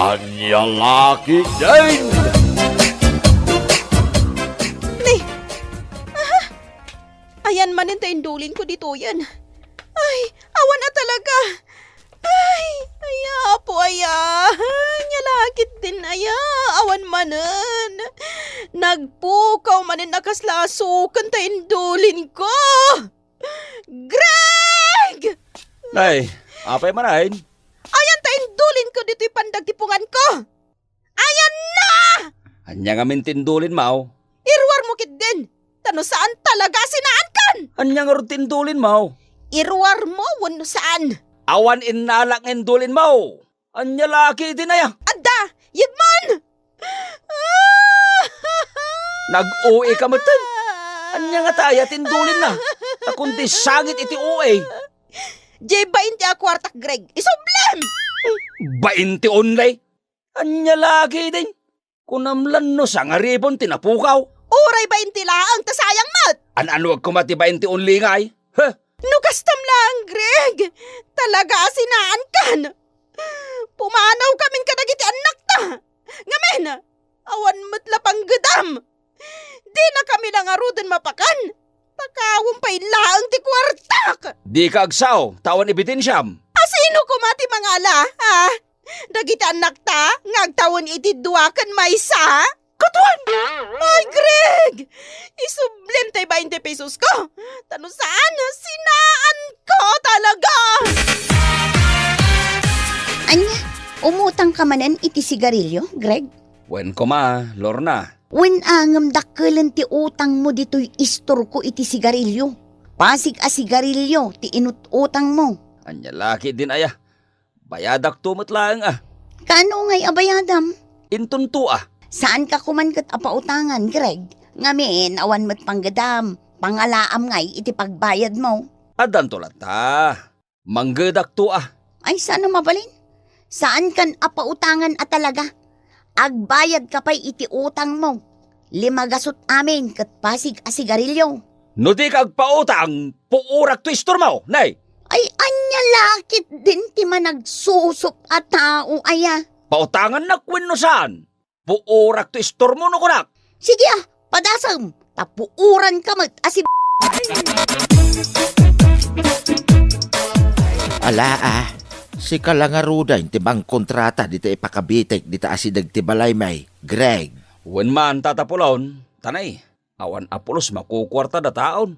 Anya laki din! Ni! Ayan man yung taindulin ko dito yan. Ay, awan na talaga. Ay, aya po aya. Nyalakit din aya. Awan manen. Nagpukaw manen nakaslasukan taindulin ko. Greg! Nay, apay manahin? Ayan taindulin ko dito yung pandagtipungan ko. Ayan na! Anya nga mintindulin mao. Irwar mo kit din. Tano saan talaga sinaan kan? Anya nga rin tindulin mao. Irwar mo wano saan? Awan inalak indulin mao. Anya laki din aya. Adda! Yigman! Nag-uwi ka matan. Anya nga taya tindulin na. Takundi sangit iti uwi. Jay ba hindi ako kwartak, Greg? Isublem! 20 onlay. Anya laki din. Kunamlan no sa nga ribon tinapukaw. Uray ba hindi laang tasayang mat? Ano wag kumati 20 only nga ay? Huh? Nukastam lang, Greg. Talaga asinaan kan. Pumanaw kaming kadagiti anak ta. Ngamen, awan matlapang gadam. Di na kami lang arudon mapakan. Takawang pa ilaang ti kwartak. Di ka agsaw, tawan ibitinsyam. Asino kumati mga ala, ha? Dagiti anak ta, ngagtawon iti duwakan maysa. Katuan! Ay, Greg! Isublim tayo 20 pesos ko. Tano saan? Sinaan ko talaga! Anya, umutang ka manan iti sigarilyo, Greg? Wen ko ma, Lorna. Wen angam dakkelan ti utang mo dito'y istor ko iti sigarilyo. Pasig a sigarilyo ti inututang mo. Anya laki din aya. Bayadak tumot lang ah. Kano ngay abayadam? Intunto ah. Saan ka kuman kat apautangan, Greg? Ngamin, awan mo't panggadam. Pangalaam ngay iti pagbayad mo. Adan tulat ta. Manggedak to ah. Ay, saan mabalin? Saan kan apautangan at talaga? Agbayad ka pa'y iti utang mo. 5 gasot amin kat pasig a sigarilyo. No di ka agpautang, puurak to istor mo, nay. Ay, anya lakit din ti managsusop at tao aya. Pautangan na kwen no saan. Puurak to istor mo no kunak. Sige padasam. Tapuuran ka mat asi. Ala si kalangaruda ti bang kontrata dita ipakabitek dita asidag ti balay may, Greg. Wen man tatapulon, tanay. Awan apulos makukwarta da taon.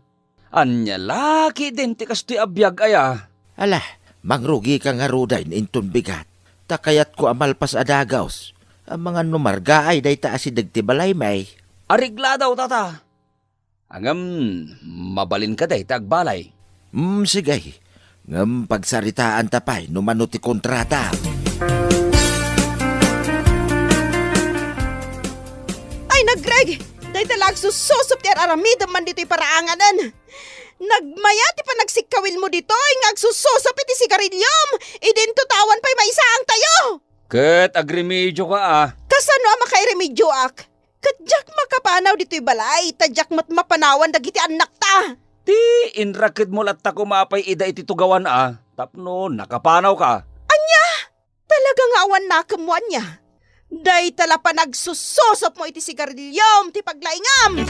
Anya laki din ti kastoy abiyag aya. Ala, mangrugi ka nga ruday inton bigat. Takayat ko amalpas adagaws. Ang mga numarga ay dayta asidag ti balay may. Arigla daw tata. Angam, mabalin ka day tagbalay. Sige. Ngam pagsaritaan tapay numano ti kontrata. Ay, Greg! Day talag susosop ti aramidam man dito'y paraanganan. Nagmaya ti pa nagsikawil mo dito'y ngagsusosop iti sigarilyom. Idinto tawan pa'y maisaang tayo. Ket agremedyo ka ah. Kasano ang makairemedyo ak? Kadyak makapanaw dito'y balay. Tadyak mat mapanawan dagiti anak ta. Ti inrakid mo latta kumapay ida iti tugawan ah. Tapno nakapanaw ka. Talagang awan na kamuan niya. Day tala pa nagsusosop mo iti sigarilyom ti paglaingam.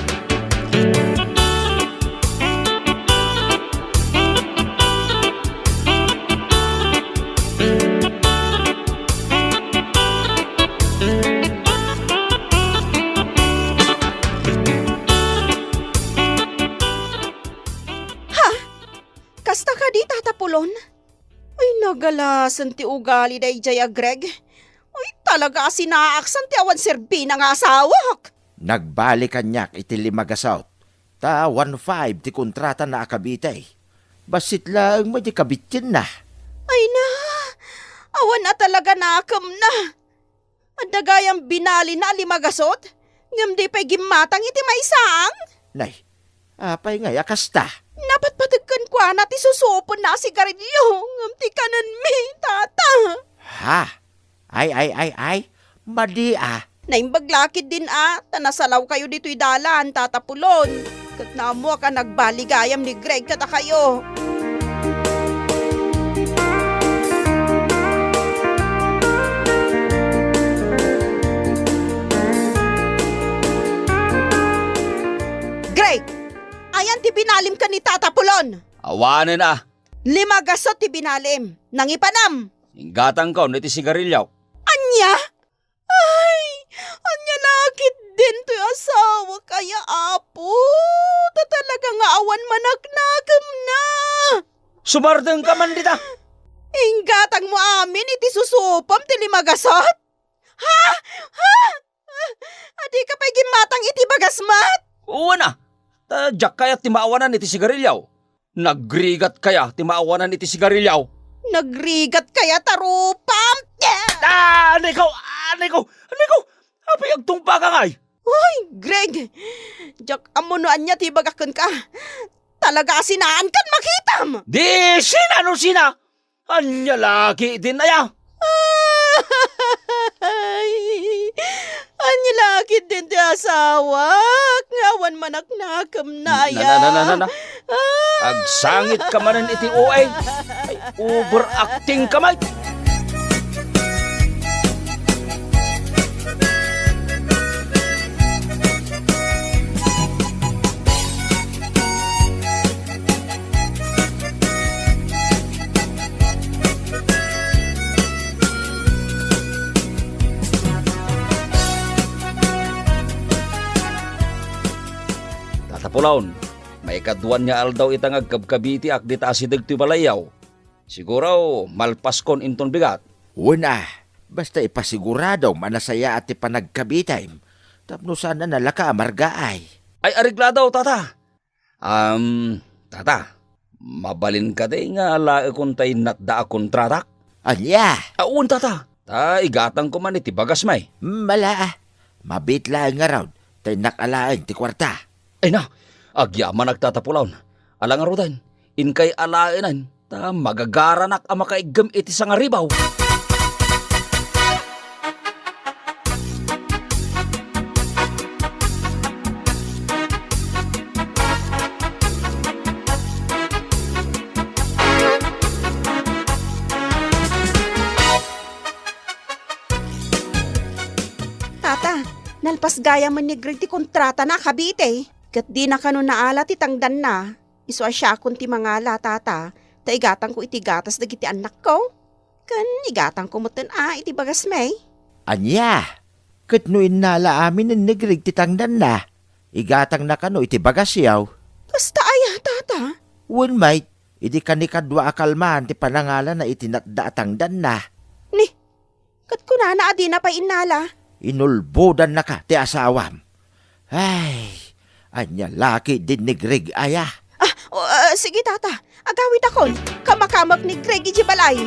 Kasta ka di tatapulon? Ay nagalasan ti ugali day jaya Greg. Ay talaga sinaaksan ti awan serbina nga asawak. Nagbalikan niyak iti 5 gasaw. Ta 1.5 ti kontrata na akabitay. Basit lang mo di kabitin na. Ay na, awan na talaga nakam na. Adagayang binali na 5 gasot. Ngam di pa'y gimatang iti maisang. Nay, apay nga yakasta. Napatpatagkan kwa na ti susupon na sigarilyo. Ngam ti kanan mi, tata. Ha? Ay. Madi Naimbaglakid din tanasalaw kayo dito'y dalan, tatapulon. Kat namo ka nagbaligayam ni Greg kata kayo. binalim ka ni Tata Pulon. Awanin na. 5 gasot ti binalim. Nangipanam. Inggatang ko niti sigarilyaw. Anya? Ay, anya lakit din to yung asawa kaya apo. Talaga nga awan manaknakam na. Sumardeng ka man dita. Inggatang mo amin iti susupam ti 5 gasot? Ha? Ha? Adi ka pa'y gimatang iti bagasmat? Uwa na. Tadyak kaya timaawanan iti sigarilyaw. Nagrigat kaya timaawanan iti sigarilyaw. Nagrigat kaya tarupam? Anay ko! Apay agtungpa ka ngay. Ay, Greg, jak amunuan niya ti bagakon ka. Talaga sinaan kan makitam. Di sina. Anya laki din aya. Ay, anya lakit din ti asawa. Ngawan manaknakam na ya. Na. Agsangit ka manan iti OA. Ay, overacting ka may. Tatapulaon, may kaduan niya aldaw itang agkabkabiti ak dita asidag ti balayaw. Siguro malpas kon inton bigat. Una, basta ipasigurado manasaya at ipanagkabitay. Tapno sana nalaka amargaay. Ay arigladaw tata. Tata, mabalin ka day nga alae kon tay natda akong tratak. Anya, Aun tata, igatang ko man iti bagas may. mala, mabitla nga raw, tay nakalaang ti kwarta. Ay na, agyaman nagtatapulaon. Alang arudan, inkay alainan, ta magagaranak ang makaigam iti sa ngaribaw. Tata, nalpas gaya man ni Greg ti kontrata na kabite. Kat di na kano naala ti tangdan na. Iso asya akong ti mangala, tata. Ta igatang ko iti gatas dagiti anak ko. Kan igatang ko mutin iti bagas may. Anya, kat no inala amin ng negrig titangdan na. Igatang na kano iti bagasyaw. Basta aya, tata. Wen mate, iti kanikadwa akalman ti panangalan na itinatdatangdan na. Ni, kat kunana adi na pa inala. Inulbodan na ka ti asawam. Ay, anya laki din ni Greg aya. Sige tata, agawit akon. Kamakamak ni Greg iji balay.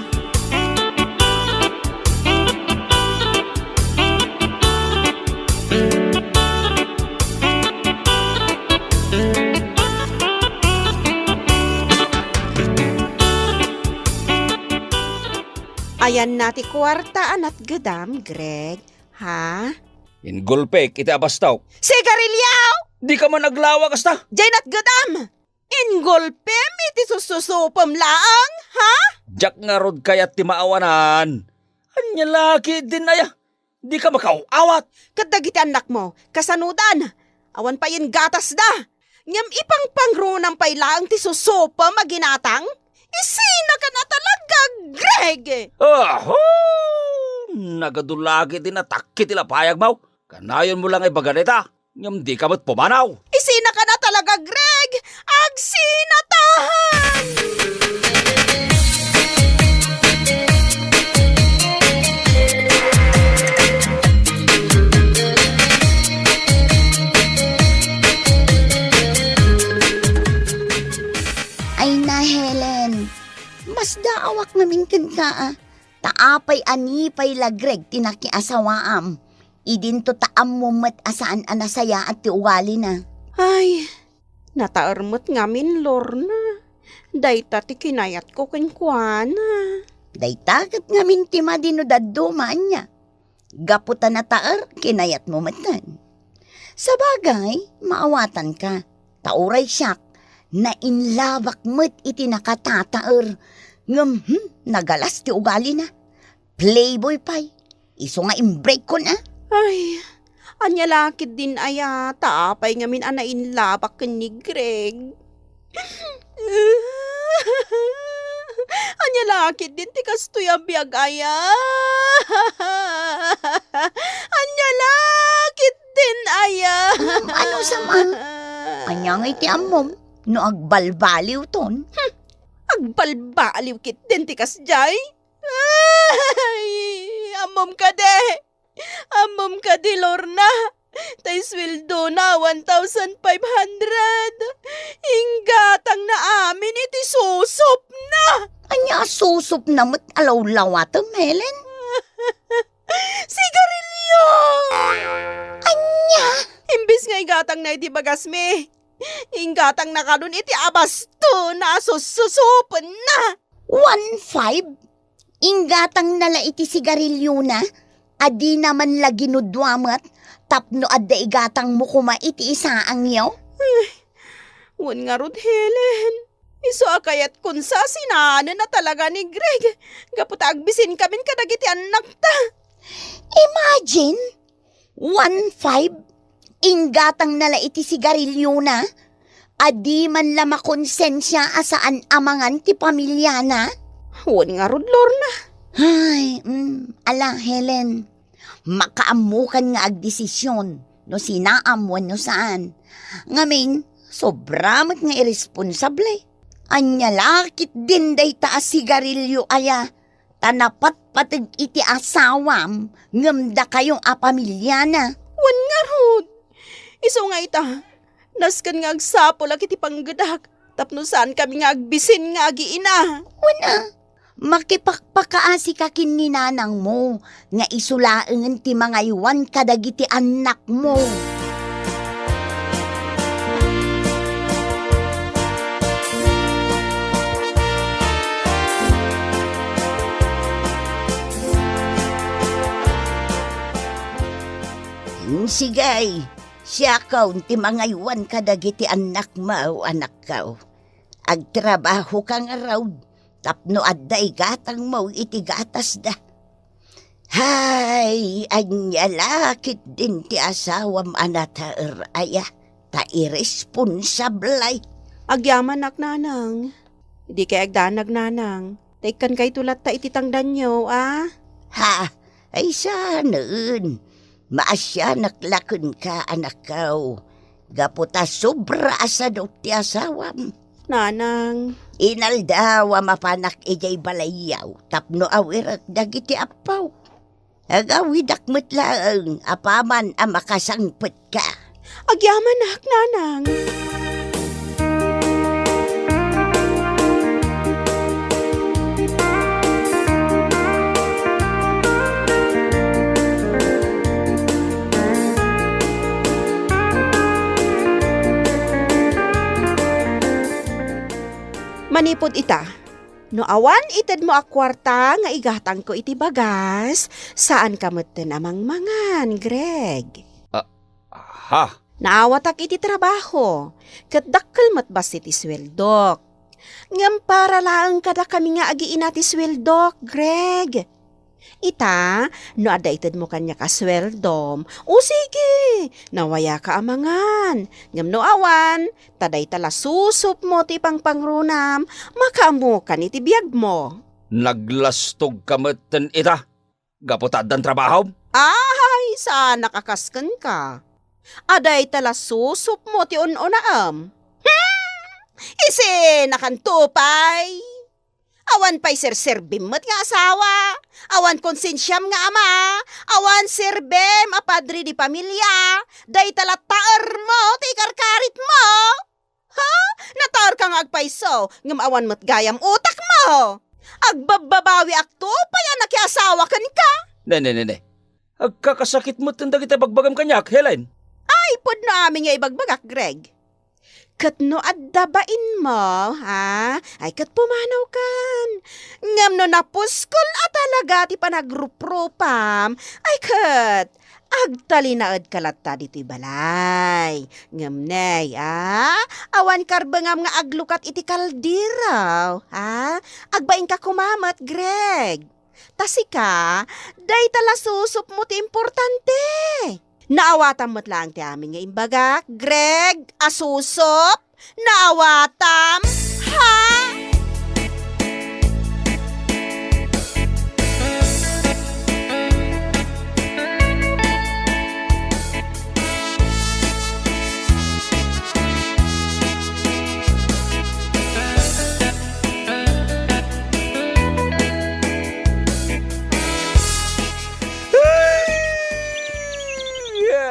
Ayan na ti kwartaan at gadam, Greg. Ha? Ingulpek iti abastaw. Sigarilyaw! Di ka man naglawa kasta. Diyan at gadam! Ingolpem iti sususupam laang, ha? Jak nga rod kayat ti maawanan. Anya laki din aya. Di ka makauawat. Kadagiti anak mo, kasanudan. Awan pa yin gatas da. Ngam ipang pangrunang pay laang ti susupam maginatang. Isina ka na talaga, Greg! Nagadulagi din na takit tila payag mau. Kanayon mo lang ay baganita. Ngam di ka mo't pumanaw. Isina ka na talaga, Greg! Agsinatahan! Ay na, Helen. Mas daawak namin kan ka. Taapay anipay lagreg tinakiasawaam. Idin to taam mo mat asaan anasaya at tiuwali na. Ay, nataarmot ngamin, Lorna. Dayta ti kinayat ko kenkwana. Daytagat ngamin tima dinudaddumaan niya. Gaputan na taar, kinayat mo matan. Sa bagay, maawatan ka. Tauray siyak, na inlawak mo't iti nakatataar. Ngam, nagalas ti ugali na. Playboy pay. Iso nga imbreak ko na. Ay, anya lakit din aya, taapay ngamin anain labak ken ni Greg. Anya lakit din ti kastoy abiyag aya. Anya lakit din aya. Ano saman? Anya nga iti amom, no agbalbaliw ton. Agbalbaliw kit din ti kasjay. Ay, amom ka de. Amom ka di Lorna. Tay sweldo na 1,500. Inggatang na amin iti susop na. Anya susup na mo't alaw-lawatam, Helen. Sigarilyo! Anya? Imbis nga igatang na iti bagas me. Inggatang na kalun iti abasto na sususupan na. 1,500? Inggatang nala iti sigarilyo na, adi naman lagi nudwamat, tapno adda igatang mo kuma iti isaang yaw. Wan nga rod, Helen. Iso akayat kun sa sinana na talaga ni Greg. Gaputa agbisin kami kadagiti anak ta. Imagine, 1,500? Inggatang nala iti sigarilyo na, adi man la makonsensya asaan amangan ti pamilya na. Wan nga rod, Lorna. Ay, ala Helen, makaamukan nga agdesisyon no sinaam no saan. Ngamin, sobramat nga irresponsable. Anya lakit din day taas sigarilyo aya, tanapat patag iti asawam, ngamda kayong apamilya na. Wan nga rod. Iso nga ita, naskan nga agsapol ak iti panggadak. Tapno saan kami nga agbisin nga agiina. Wana, makipakpakaasi ka kin ni nanang mo, nga isulaangan ti mga iwan kadagiti anak mo. Sigay, siya kaw ti mga iwan kadagiti anak mo, anak kaw. Agtrabaho ka nga raw, tapno adda igatang mo iti gatas da. Hay, anya lakit din ti asawam anataer aya, ta irresponsablay. Agyaman nak nanang. Di kay agdanag nanang. Taikan kay tulat ta iti tangdan nyo, ah? Ha, ay sanun. Maasya naklakon ka anak kaw. Gaputa sobra asado ti asawam. Nanang. Inaldawa mapanak ijay balayaw, tapno awirak dagiti apaw. Agawidak metlaang, apaman ang makasangpet ka. Agyaman nak nanang. Manipod ita, no awan ited mo akwarta nga igatang ko iti bagas, saan ka meten amang mangan, Greg? Ha? Naawatak iti trabaho, kat dakkel matbas iti sweldok. Ngam para laang kada kami nga agiina ti sweldok, Greg. Ita, no ada ited mo kanya ka sweldom, o sige, nawaya ka amangan. Ngam no awan, taday tala susup mo ti pangpangrunam, makaamukan iti biyag mo. Naglastog kameten ita. Gaputadan trabaho? Ay, sana kakaskan ka. Aday tala susup mo ti un-unaam. Isi nakantupay. Awan pa'y serserbimot nga asawa. Awan konsensyam nga ama. Awan serbem a padri di pamilya. Day talataar mo, ti karkarit mo. Ha? Nataar ka nga agpaiso. Ngam awan mo't gayam utak mo. Agbababawi akto, paya nakiasawa kan ka. Ne. Agkakasakit mo tanda kita bagbagam kanyak, Helen. Ay, pod na amin nga ibagbagak, Greg. Kat no addabain mo, ha? Ay kat pumanaw kan. Ngam no napuskol at talaga ti panagrupropam. Ay kat, agtalinaad kalata dito'y balay. Ngam nay, awan karbangam nga aglukat iti kaldiraw, ha? Agbain ka kumamat, Greg. Tasika, day tala susup mo ti importante. Naawatan mo't lang ti amin nga imbaga, Greg, asusop, Naawatam? Ha?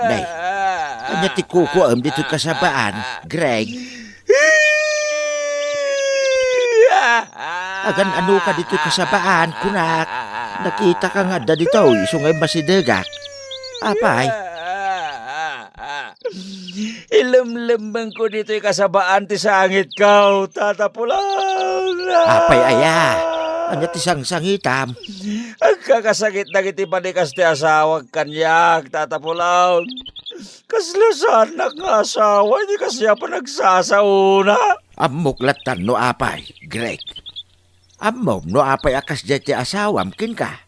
Nay, Anya ti kukuam dito kasabaan, Greg. Agan ano ka dito kasabaan, kunak. Nakita ka nga da dito, isungay masidegak. Apay, Ilamlambang ko dito kasabaan ti sangit ka, tatapulang. apay aya. Anya ti sang-sangitam. Ang kakasakit na kiti panikas ti asawag kanyak, tatapulang. Kaslasan na nga asawa, hindi kasya pa nagsasauna. Amuklatan no apay, Greg. Amom no apay akas dyan ti asawam kin ka.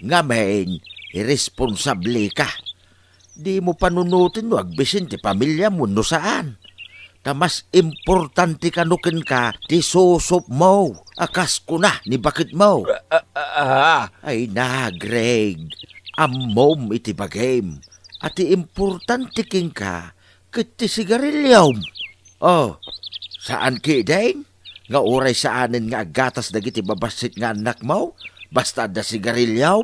Ngamen, irresponsable ka. Di mo panunutin no agbisin ti pamilya mo no saan. Ta mas importante ka nukin ka ti susop mo. Akas ko na ni bakit mo. Ay na, Greg. Amom iti bagay. At ti importante king ka ket ti sigarilyaw. Oh, saan ki dain? Nga oray saanin nga agatas dagiti babasit nga anak mo? Basta da sigarilyaw?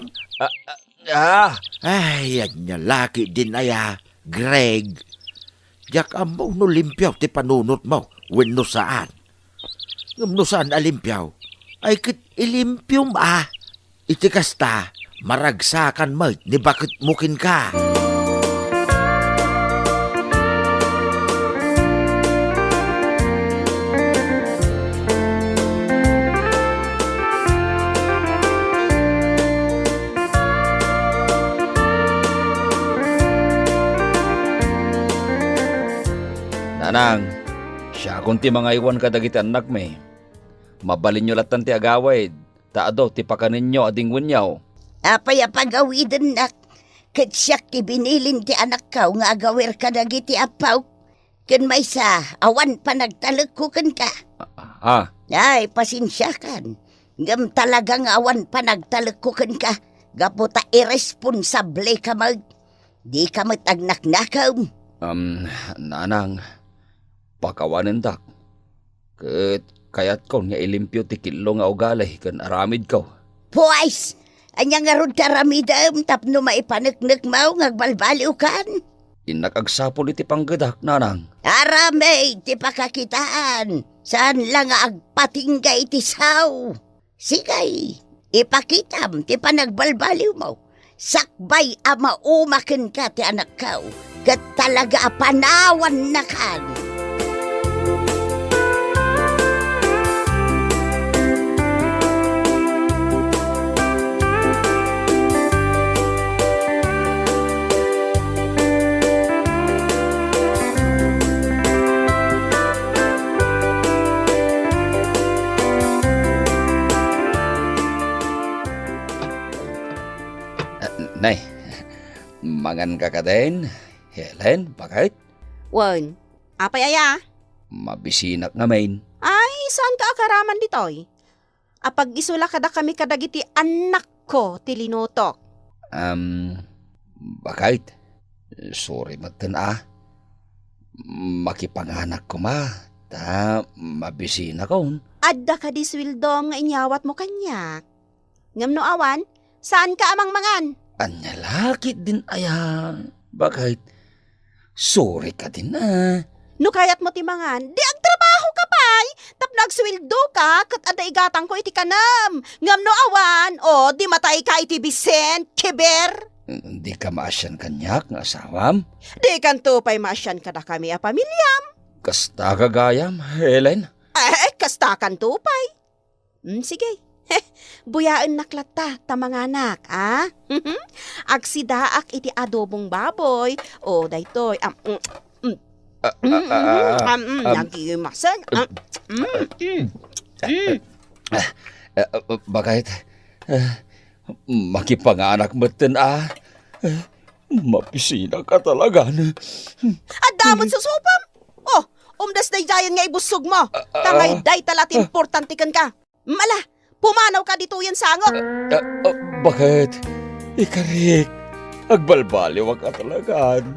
Ay, yan niya laki din aya, Greg. Diyak amaw no limpyaw ti panunot mo, wenno saan. Ngam no saan alimpyaw, ay kit ilimpyum Iti kasta, maragsakan mo, ni bakit mukin ka. Nanang, siya kung ti mga iwan ka dagiti anak me. Mabalin nyo latan ti agaway, taado ti pakanin nyo ading wenyaw. Apay apagawidan nak. Ket siya kibinilin ti anak ka nga agawer ka dagiti apaw. Ken may sa awan pa nagtalagkukan ka. Ay, pasensya kan. Ngam talagang awan pa nagtalagkukan ka. Gaputa irresponsable ka mag. Di ka matagnak-nakaw. Nanang, pakawanin dak. Ket kayat ko nga ilimpyo ti kilo nga ugalay kan aramid ko. Puis, anya nga rod taramidam tapno maipaneknek mau ngagbalbaliw kan. Inakagsapol iti panggadak, nanang. Aramay, ti pakakitaan. Saan lang nga agpatinggay ti saw. Sigay, ipakitam ti panagbalbaliw mo. Sakbay ama umaken ka ti anak kaw. Kat talaga panawan na kan. Nay, mangan ka din. Helen, bakit? Wan, apay aya? Mabisinak nga main. Ay, saan ka akaraman ditoy? Apag isula kada kami kadagiti anak ko, tilinutok. Bakit? Sorry matan Makipanganak ko ma. Ta, mabisina ko. Adda ka di swildom nga inyawat mo kanyak. Ngam no awan, saan ka amang mangan? Anya laki din aya. Bakit? Sorry ka din No kayat mo timangan, di agtrabaho ka pay. Tap nagswildo ka, kat ada igatang ko iti kanam. Ngam no awan, o di matay ka iti Vicent, kiber. Hindi ka maasyan kanyak nga asawam. Di kanto pay masyan kada kami a pamilyam. Kasta kagayam, Helen. Kasta kanto pay. Sige. Buyaan naklata, tamanganak, Agsidaak iti adobong baboy. O, daytoy, nagimasan. Bakit? Makipanganak mo tin Mapisina ka talaga. Adamot sa supam. Oh, Umdas day dayan nga ibusog mo. Tangay day talat importante kan ka. Mala, pumanaw ka dito yan sangot. Bakit? Ikarik, agbalbaliwag ka talagaan.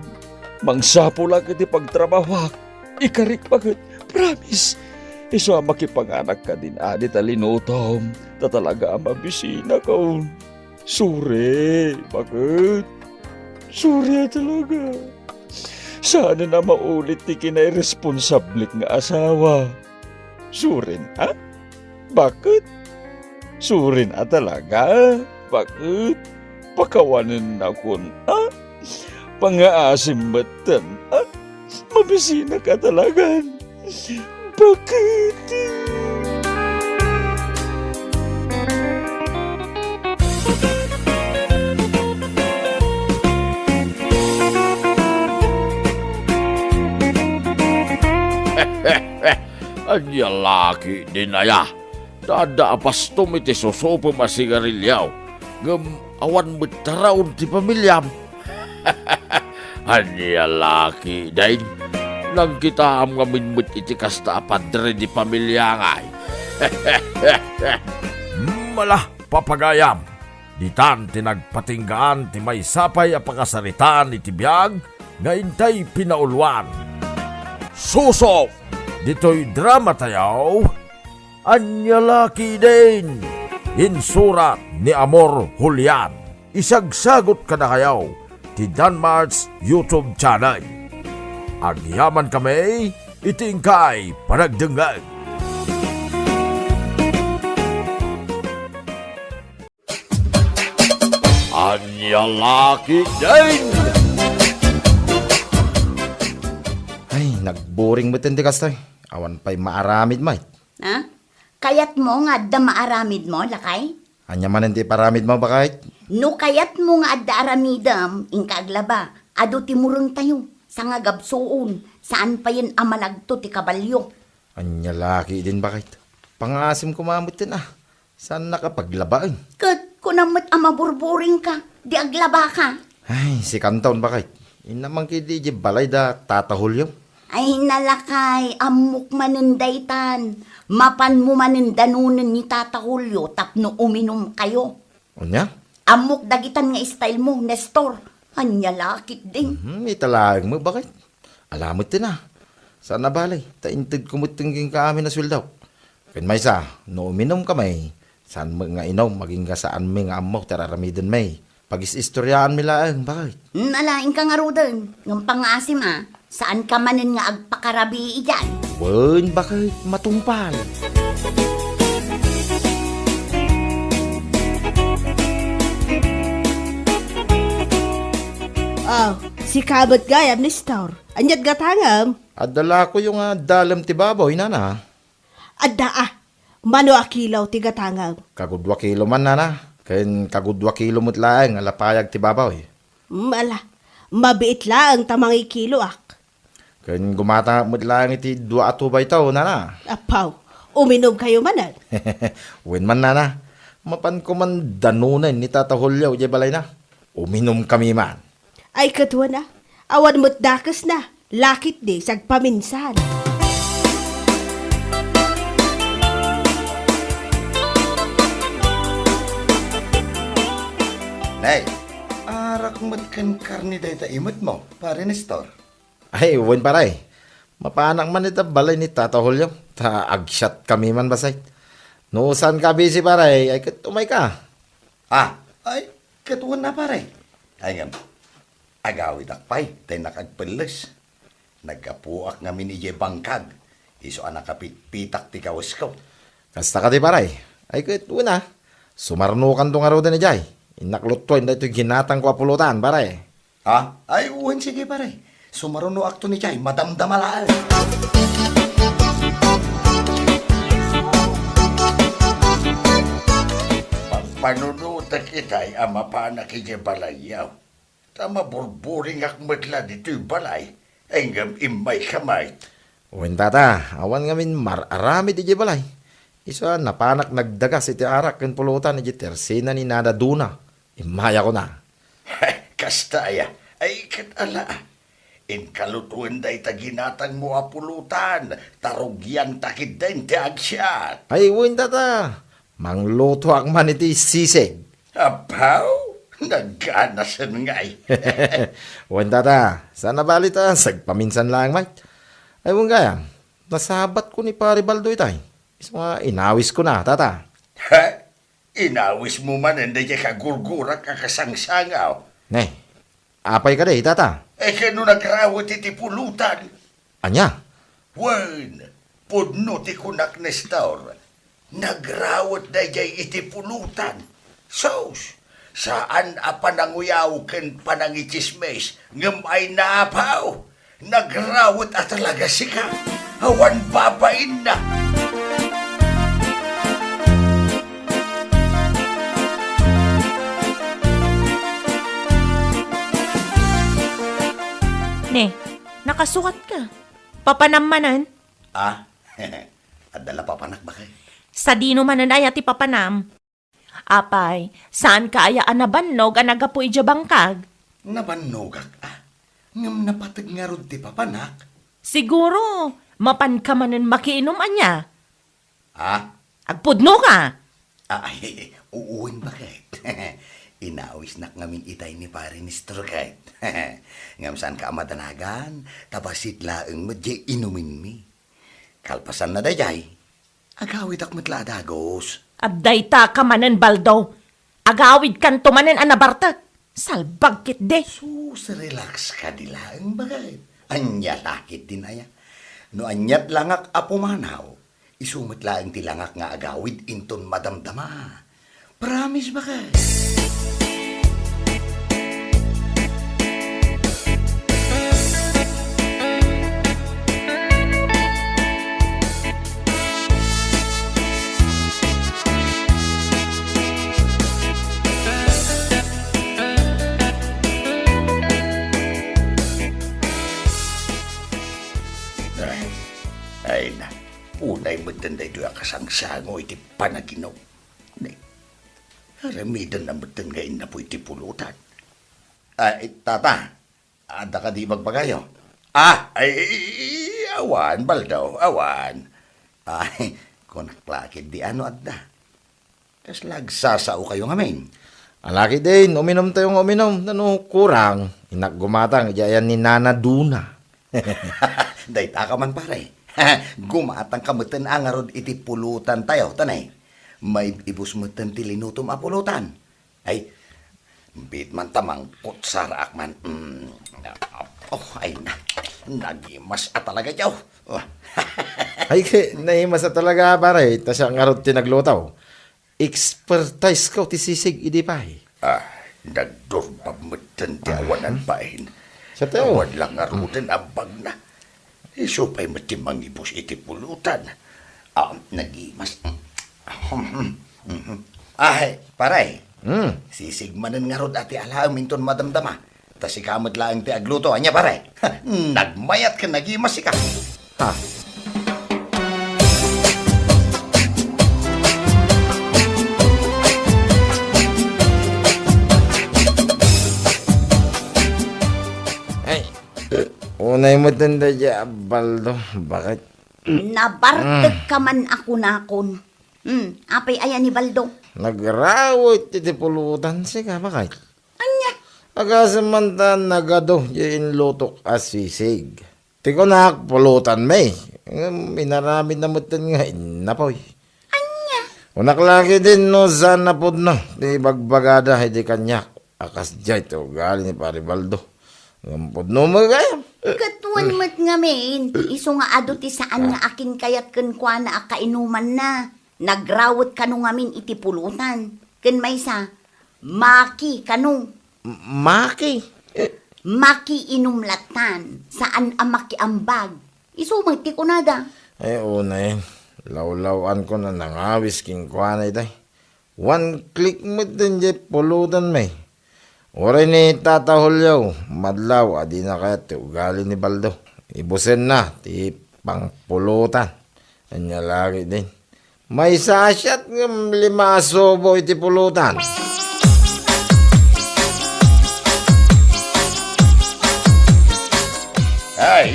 Mangsapo lang kiti pagtrabawak. Ikarik, bakit? Promise. Iso makipanganak ka din, adi talinutom. Tatalaga ang mabisina ka. Sure, bakit? Sure talaga. Sana na maulit ti kinay-responsablik nga asawa. Surin, ha? Bakit? Surin talaga? Bakit? Pakawanin na kun, ha? Pangaasim matan, ha? Mabisina ka talaga. Bakit? Anya laki din aya. Dada apas tumiti susupo masigarilyaw. Ngam awan betaraon ti pamilyam. Anya laki din. Nang kita am ngamin met iti kasta apadre di pamilya ngay. Malah papagayam. Ditan tinagpatinggaan ti may sapay apakasaritaan iti biyag nga intay pinauluan. Susop! Dito'y drama tayaw. Anya laki din. Insurat ni Amor Julian. Isagsagot ka na kayaw ti Danmar's YouTube channel. Agyaman kami, itingkay panagdengag. Anya laki din. Ay, nagboring mo tindi kastoy. Awan pa'y maaramid mo. Ha? Kayat mo nga adda maaramid mo, lakay? Anya man hindi paramid mo ba kahit? No kayat mo nga adda aramidam, inkaglaba, ado timurong tayo, sa nga gabsoon, saan pa yan amalagto ti kabalyo? Anya laki din ba kahit? Pangasim kumamot din ah. Saan nakapaglabaan? Kat, kunamot amaburburing ka, di aglaba ka. Ay, si Kanton ba kahit? Inamang kidi di balay da tatahulyo. Ay nalakay, amok manindaytan, mapan mo manindanunan ni Tata Julio, tapno uminom kayo. Anya? Amok dagitan nga style mo, Nestor. Anya lakit din. Italag mo ba kahit? Alamot din ah. Saan na balay? Taintid kumutingin ka amin na sweldaw. Ken may sa, no uminom ka may. Saan mo nga inom, maging ka saan may nga amok, tararamidin may. Pag-istoryaan milaan, bakit? Nalaing ka nga rodan, ng pangasim ah. Saan ka manin nga agpakarabi iyan? Wen, bakit matumpal? Oh, si kabot gayam ni Star. Anyad gatangam. Adala ko yung dalam ti baboy, nana. Adda ah, mano akilaw ti gatangam. Kagudwa kilo man, nana. Ken kagudwa kilo mo't laeng, alapayag ti baboy. Mala, mabiit lang tamangi kilo ak. Ken gumata mo't laeng iti 2 at 2 ba ito, nana. Apaw, uminom kayo manan. Wen man, nana. Mapan ko man danunan ni Tata Julio, di balay na. Uminom kami man. Ay katwa na, awan mo't dakas na. Lakit di, sagpaminsan. Nay, arak matkan karni day ta imot mo, pare Nestor. Ay, wen paray. Mapanak man ita balay ni Tata Julio. Ta agshot kami man basay. No saan ka busy paray, ay umay ka. Ay, katuan na pare. Ay ngam, agawid akpay, tay nakagpeles. Nagkapuak nga minije bangkag. Iso anak kapitpitak ti kawas ko. Kasta ka di paray. Ay una. Sumarnukan tong araw din ni Jay. Inaklutoy na ito ginatang ko apulutan paray. Ay, uwan sige pare. Sumaruno akto ni Chay, madamdamalaan. Panunutan kita'y ama pa na balayaw. Tama burburing akmadla dito'y balay. Enggam imay kamay. Uwin tata, awan ngamin mararami di balay. Isa napanak nagdagas iti arak ken pulutan iti tersina ni Nada Duna. Imaya ko na. Kasta ya, ay katala. In kalutuan day taginatang mo apulutan, tarugyan takid din ti agsyak. Ay, uwin tata. Mangluto ang man iti sisig. Apaw, nagkanasan ngay. Uwin tata, sana balita, sagpaminsan lang, mate. Ay, uwin kaya, nasabat ko ni Pare Baldo itay. Isa nga, inawis ko na, tata. Ha? Inawis mo man hindi ka kagurgura kakasangsangaw. Ne, apay ka day, tata. Kano nagrawat iti pulutan? Anya? Wen, pudno ti kunak Nestor. Nagrawat na jay iti pulutan. Sos, saan apananguyaw ken panangichismes ngem ay naapaw. Nagrawat at talaga sika. Awan babain na. Ne, nakasukat ka. Papanamanan. Ah, adala pa panak ba kay? Sa dino manan ay ati papanam. Apay, saan ka aya anabannog ang nagapuy dya bangkag? Nabanogak ngam napatag nga rod ti papanak. Siguro, mapan ka manan makiinom anya. Ah, Agpudno ka. ay, uuwin ba kay? Inawis nak ngamin itay ni pare ni Strokait. Ngam saan ka amadanagan, tabasit laeng medye inumin mi. Kalpasan na dayay, agawid ak matla dagos. Abday ta ka manan baldo. Agawid kan tumanan anabartak. Salbag kit de. Sus, relax ka di laeng bagay. Anya lakit din aya. No anyat langak apumanaw, isumat laeng ti langak nga agawid inton madamdama. Promise ba kay? Ay na, unay matanday doon kasangsango iti panaginaw. Nay, haramidan na matan ngayon na po iti pulutan. Ay, tata, ada ka di magbagayo? Awan, baldaw, awan. Ay, kung naklakid di ano adda. Kas lagsasao kayo ngamin. Alaki din, uminom tayong uminom. Ano, kurang. Inaggumatang, iyayan ni Nana Duna. Dayta ka man pare. Gumatang kamutan ang arod iti pulutan tayo, tanay. May ibus mutan ti linutom a pulutan. Ay, bit man tamang kutsarak man. Ay na, nagimas at talaga jaw. Ay, naimas na talaga, pare. Tas ang arot tinaglutaw. Expertise ko ti sisig, idi pa eh. Nagdurbab mutan ti awanan pain. Sa tayo. Awan lang arutin abag na. Isupay matimang ibus iti pulutan. Nagimas. Ay, paray. Sisigmanan nga rod ati alaam minton madamdama. Tas ikamad laang ti agluto. Anya, paray. Nagmayat ka, nagimas ka. Ha? Ay, unay mo tanda dya, Baldo. Bakit? Nabartag ka man ako nakon. Apay ayan ni Baldo. Nagrawit iti pulutan siya, bakit? Anya? Agasamantan nagado yung lutok asisig. Tiko na pulutan may. Minaramid na mutan nga inapoy. Anya? Unaklaki din no sana po no. Di bagbagada hindi kanyak. Akas dya ito gali ni Pare Baldo. Ngampod no magayam. Katuan mat nga men. Iso nga ado ti saan nga akin kayat ken kwa na akainuman na. Nagrawat kanu ngamin iti pulutan. Ken maysa, maki kanu. Maki. Maki inumlatan. Saan ang makiambag. Iso magti ko nada. Ay una yun. Lawlawan ko na nangawis king kwa na itay. One click mo din dyan pulutan may. Oray ni Tata Julio. Madlaw, adi na kaya ti ugali ni Baldo. Ibusen na, ti pangpulutan. Anya lagi din. May sasyat ng 5 sobo iti pulutan.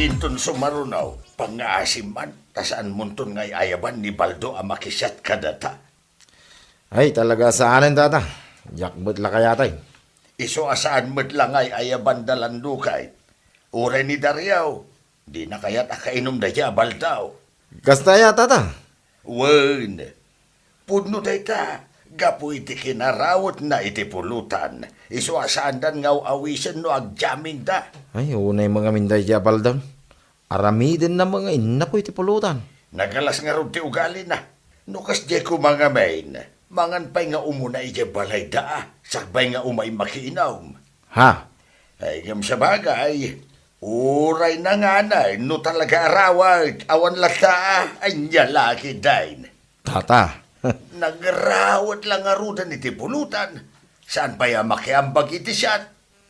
inton sumarunaw, pang-aasiman, tasaan munton ngay ayaban ni Baldo ang makisyat kadata. Ay, talaga saanin tata. Yakbot la kaya tay. Iso asaan mo't lang ay ayaban dalando kahit. Ure ni Daryaw, di na kaya't akainom da ya Baldaw. Kastaya tata. Wen, pudno dayta, gapu iti kinarawot na iti pulutan. Iso asaan dan ngaw awisan no agjaming da. Ay, unay mga minday jabal down. Aramidin na mga ina po iti pulutan. Nagalas nga ron ti ugali na. Nukas di ko mga main, mangan pa'y nga umuna iti balay da, sakbay nga umay makiinaw. Ha? Ay, ngam sa bagay, uray na nga na, no talaga arawag, awan lata, ay nyalaki dain. Tata. Nagrawat lang arudan iti pulutan. Saan pa yung makiambag iti siyat?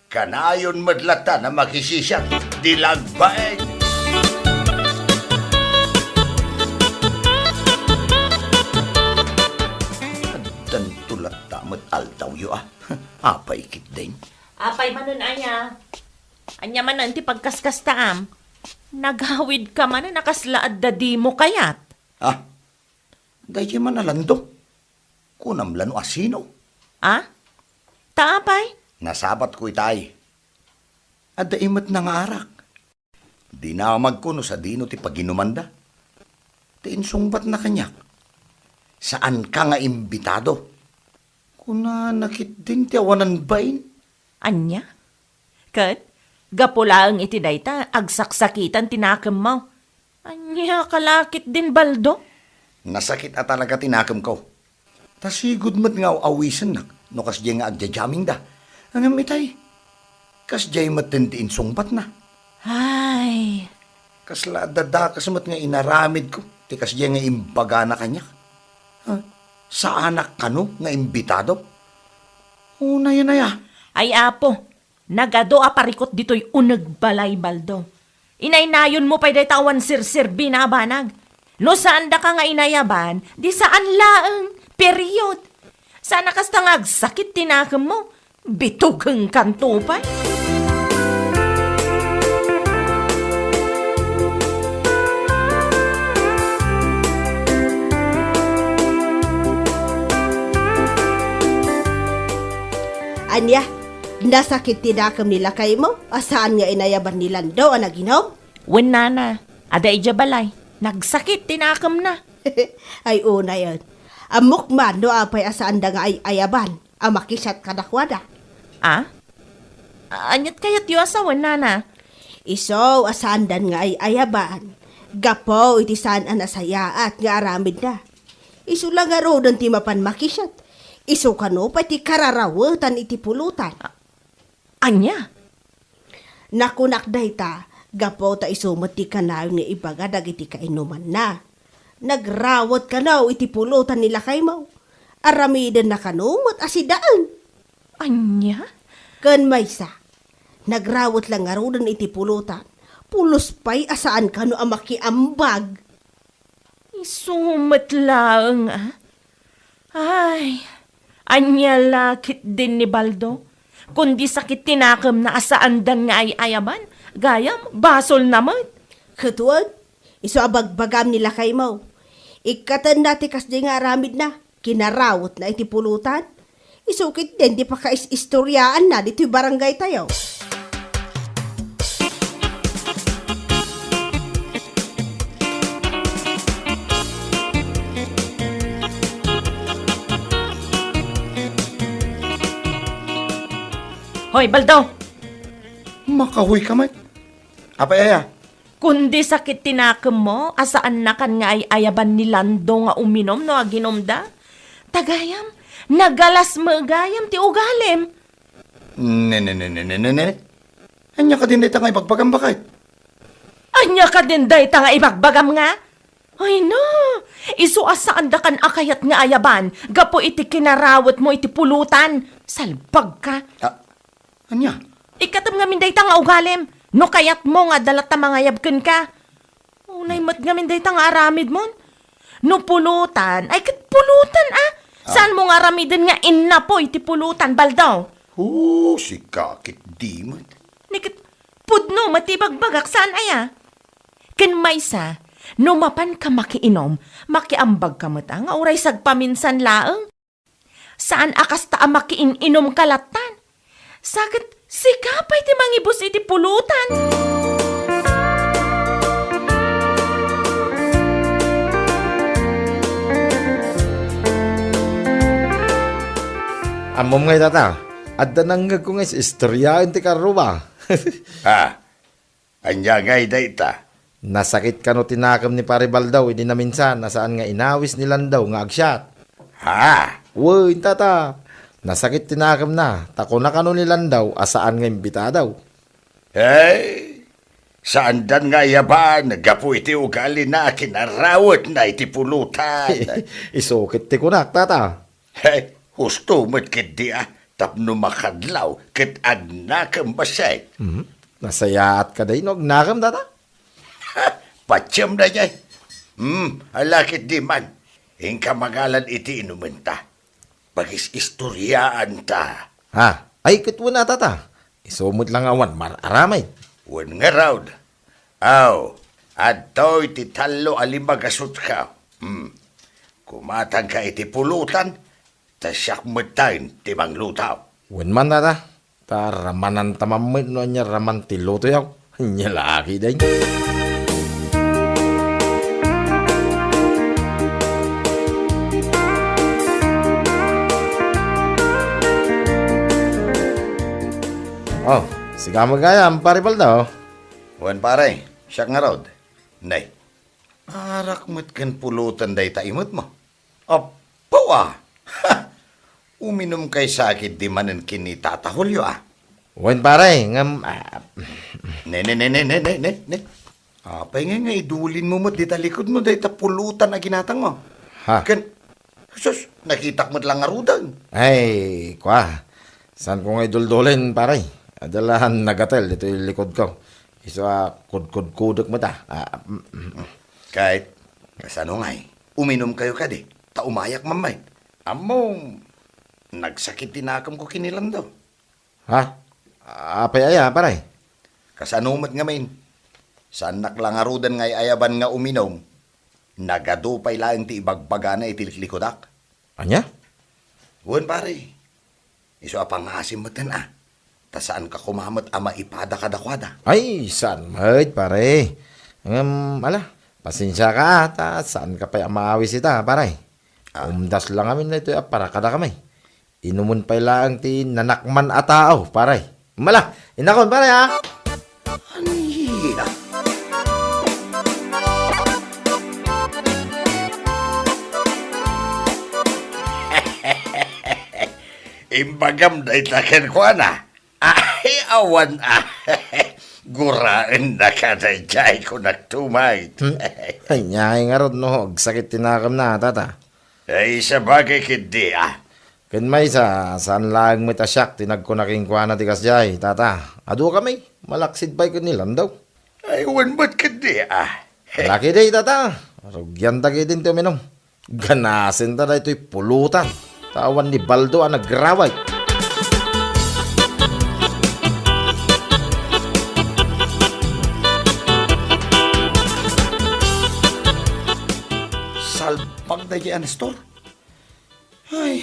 Kanayon madlata na makisisyak, dilagbain. Dan tulat tamat altaw yu ah. Apay kit din. Apay manon aya. Anya manon ti pagkaskas taam. Naghawid ka man na nakaslaad da di mo kayat. Ah, dahil man nalando. Kunam lano asino. Ah? Taapay? Nasabat ko itay. At daimat na nga arak. Di na magkuno sa dino ti paginumanda. Ti insungbat na kanyak. Saan ka nga imbitado? Kuna nakit din ti awanan bain. Anya? Kat? Gapulaang iti dayta, agsaksakitan tinakam mo. Anya, kalakit din baldo? Nasakit at talaga tinakam ko. Tasigod mat nga awisan nak. No kas diya nga agjajaming da. Ang amitay. Kas diya mat din ti insungbat na. Ay, Kasla dadakas mat nga inaramid ko. Ti kas diya nga imbaga na kanyak. Sa anak kano nga imbitado? Una yan na ya. ay apo, nagado aparikot dito'y uneg balay baldo. Inaynayon mo pa'y tawan sirsir binabanag. No saan da ka nga inayaban, di saan laeng, period. Sana kastangag sakit tinakam mo, bitugang kanto pa. Anya, nasakit tinakam nila kay mo? Asaan nga inayaban ni Lando ang naginom? Wen nana, ada ija balay, nagsakit tinakam na. Ay una yun. Amok man no apay asaan da nga ay ayaban. Amakisat kadakwada. Ah? Anyat kayat yu asawan nana. Iso asaan dan nga ay ayaban. Gapo iti saan anasaya at nga aramid na. Iso lang nga rodon ti mapan makisat. Iso kano pati kararawatan iti pulutan. Anya? Nakunak dayta, gapo ta isumot ti kanaw nga ibaga dagiti kainuman na. Nagrawat kanaw iti pulutan nila kay mo. Aramiden na kanumot asidaan. Anya? Kan maysa, nagrawat lang nga rodon iti pulutan. Pulos pa'y asaan kano ang makiambag. Isumat lang ah. Ay, anya lakit din ni Baldo. Kundi sakit tinakam na asaan dan nga ay ayaban, gayam, basol naman. Katuan, iso abagbagam nila kay mo. Ikatan dati kas di nga aramid na, kinarawat na iti pulutan. Isukit din, di pa ka-istoryaan na dito'y barangay tayo. Hoy, Baldo! Makahuy ka man. Apay aya. Kundi sakit tinakam mo, asaan na kan nga ay ayaban ni Lando nga uminom no aginom da? Tagayam, nagalas magayam ti ugalim. Ne. Anya ka din dito nga ipagbagam bakit? Anya ka din day nga ibagbagam nga? Ay no, iso asaan da kan akayat nga ayaban, gapo iti kinarawat mo iti pulutan, salbag ka. Anya? Ikatam nga minday nga ugalim, no kayat mo nga dalat ta mga yabken ka. Unay mat nga minday nga aramid mon. No pulutan, ay kat pulutan ah. Saan mo nga aramidin nga inna po iti pulutan, Baldaw? Si kakit di man. Nikit, pudno matibagbagak saan aya? Ken maysa, no mapan ka makiinom, makiambag ka mata nga uray sagpaminsan laeng. Saan akas ta makiin-inom kalatan? Sakit sikapay ti mangibus iti pulutan. Amom ngay tata, adda nanggag ko nga sa istoryaan ti karuba. Ha? Anya ngay dayta. Nasakit ka no tinakam ni Paribal daw, hindi na minsan, nasaan nga inawis nilan daw nga agsyat. Ha? Woy, tata, nasakit tinakam na, tako na kano nilan daw, asaan nga imbita daw. Hey, saan dan nga yaban, nagapu iti ugali na kinarawat na iti pulutan. Isukit ti kunak, tata. Hey, husto mo't kiti tapno makadlaw, ket agnakam basay. Nasayaat ka day, no, agnakam, tata. Patsam na jay. Alakit di man. Ingka magalan iti inumenta. Pagis-istoryaan ta. Ha, ay kitwa na, tata. Isumot lang awan, mararamay. Wan nga raud. Aw, adto'y ti talo alimagasot ka. Kumatang ka iti pulutan, tasyak matain ti manglutaw. Wen man, tata. Ta ramanan tamamit no anya raman ti luto yaw. Nya laki day. Oh, siga magayam, Paribal daw. Wan pare, siyak nga raud. Nay, arak mo't kan pulutan day taimot mo. Apo Ha! Uminom kay sakit di manan kini tatahulyo Wen pare, ngam... Ne. Apay nga idulin mo di talikod mo day tapulutan na ginatang mo. Ha? Sus, nakita mo't lang arudan. Ay, kwa. Saan ko nga iduldulin, pare? Adalahan nagatel, dito yung likod ko. Isa kudkudkudok mo ta. Kahit, kasano nga'y, uminom kayo ka di. Taumayak mamay. Amo, nagsakit tinakam ko kinilang daw. Ha? Apay aya, pare? Kasanumat nga main. Saan naklang arudan nga'y ayaban nga uminom, nagadupay lang ti ibagbagana itilikikodak. Anya? Wan pare, iso apang asim mo tasaan ka kumamat ama ipada kadakwada. Ay, saan mahit, pare? Ala, pasensya ka ata. Saan ka pa maawis ita, pare? Umdas lang amin na ito, para kada kami. Inumun pa lang ti nanakman atao, pare. Mala, inakon, pare, ha? Anira. Imbagam da itakan ko Ay, awan Guraan na ka na jay ko nagtumay. Ay, nyay nga ron, no. Sakit tinakam na, tata. Ay, sa bagay kindi Ken may saan lang may tasyak, tinagkunaking kwa na tikas jay, tata. Ado kami, malaksid ba'y kanilan daw. Ay, wan ba't kindi Laki day, tata. Rugyan tagi din tuminom. Ganasin ta na ito'y pulutan. Tawan ni Baldo ang nagraway. Salpag na yan, Nestor. Ay,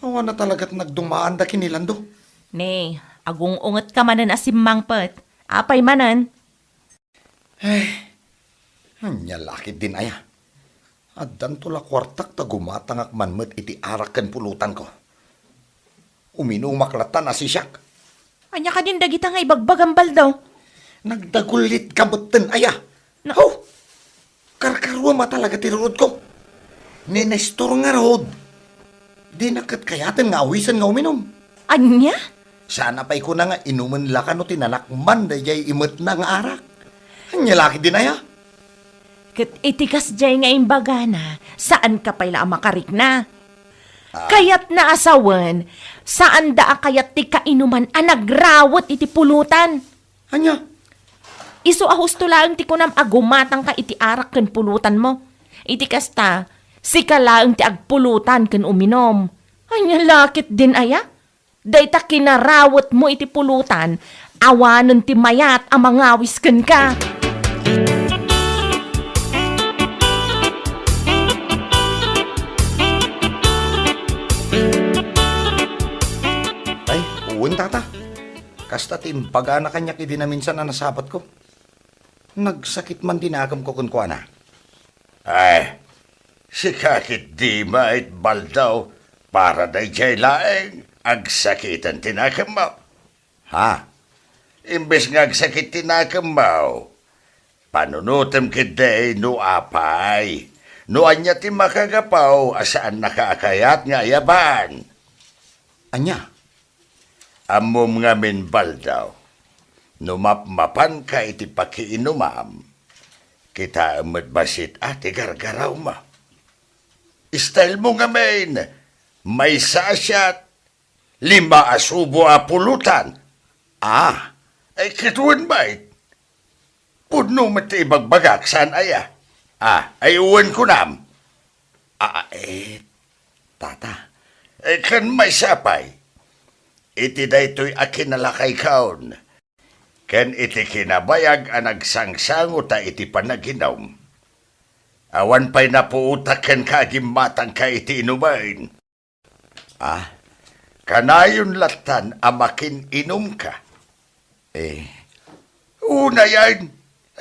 awan na talaga't nagdumaan da kinilando. Ne, agong unget ka manan asimang pet. Apay manan. Anya lakit din aya. Addan tula kwartak ta gumatangak manmet iti arakan pulutan ko. Uminumaklatan na si Siak. Anya ka din dagita nga ibagbagang baldaw. Nagdagulit kabutten aya. Na- Oh, karkarwa matalaga tirurod ko. Ni Nestor nga rod. Di nakat kayatan nga awisan nga uminom. Anya? Sana pa'y ko na nga inuman laka no tinanakman da jay imot na nga arak. Anya laki din aya. Kat itikas jay nga imbagana, saan ka pala makarik na? Kayat na asawan, saan da kayat ti kainuman nagrawat iti pulutan? Anya? Iso ahusto lang ti kunam agumatang ka iti arak ken pulutan mo. Iti kasta, sika lang ti agpulutan ken uminom. Anya lakit din aya? Dayta kinarawat mo iti pulutan, awanon ti mayat ang mangawis ken ka. Ay, uwan tata. Kasta timbaga na kanya kidinaminsan na nasapat ko. Nagsakit man dinagam ko kun na. Ay, si kakit di mait baldaw para day jay laeng agsakitan tinakam mo. Ha? Imbes nga agsakit tinakam mo, panunutem kiday no apay. No anya ti makagapaw asaan nakaakayat nga yaban. Anya? Amom nga min baldaw. Numapmapan ka iti pakiinumam. Kita amat basit ati gargaraw mo. Style mo nga main, may sasyat, 5 asubo a pulutan. Ah, Ay kituan bait. Puno mati ibagbagak saan aya. Ay uwan ko nam. tata. Ay kan may sapay. Iti daytoy akin nalakay kaon. Ken iti kinabayag ang nagsangsango ta iti panaginaw. Awan pa'y napuutak ken kagimatang ka iti inumain. Kanayon latan amakin inom ka. Una yan.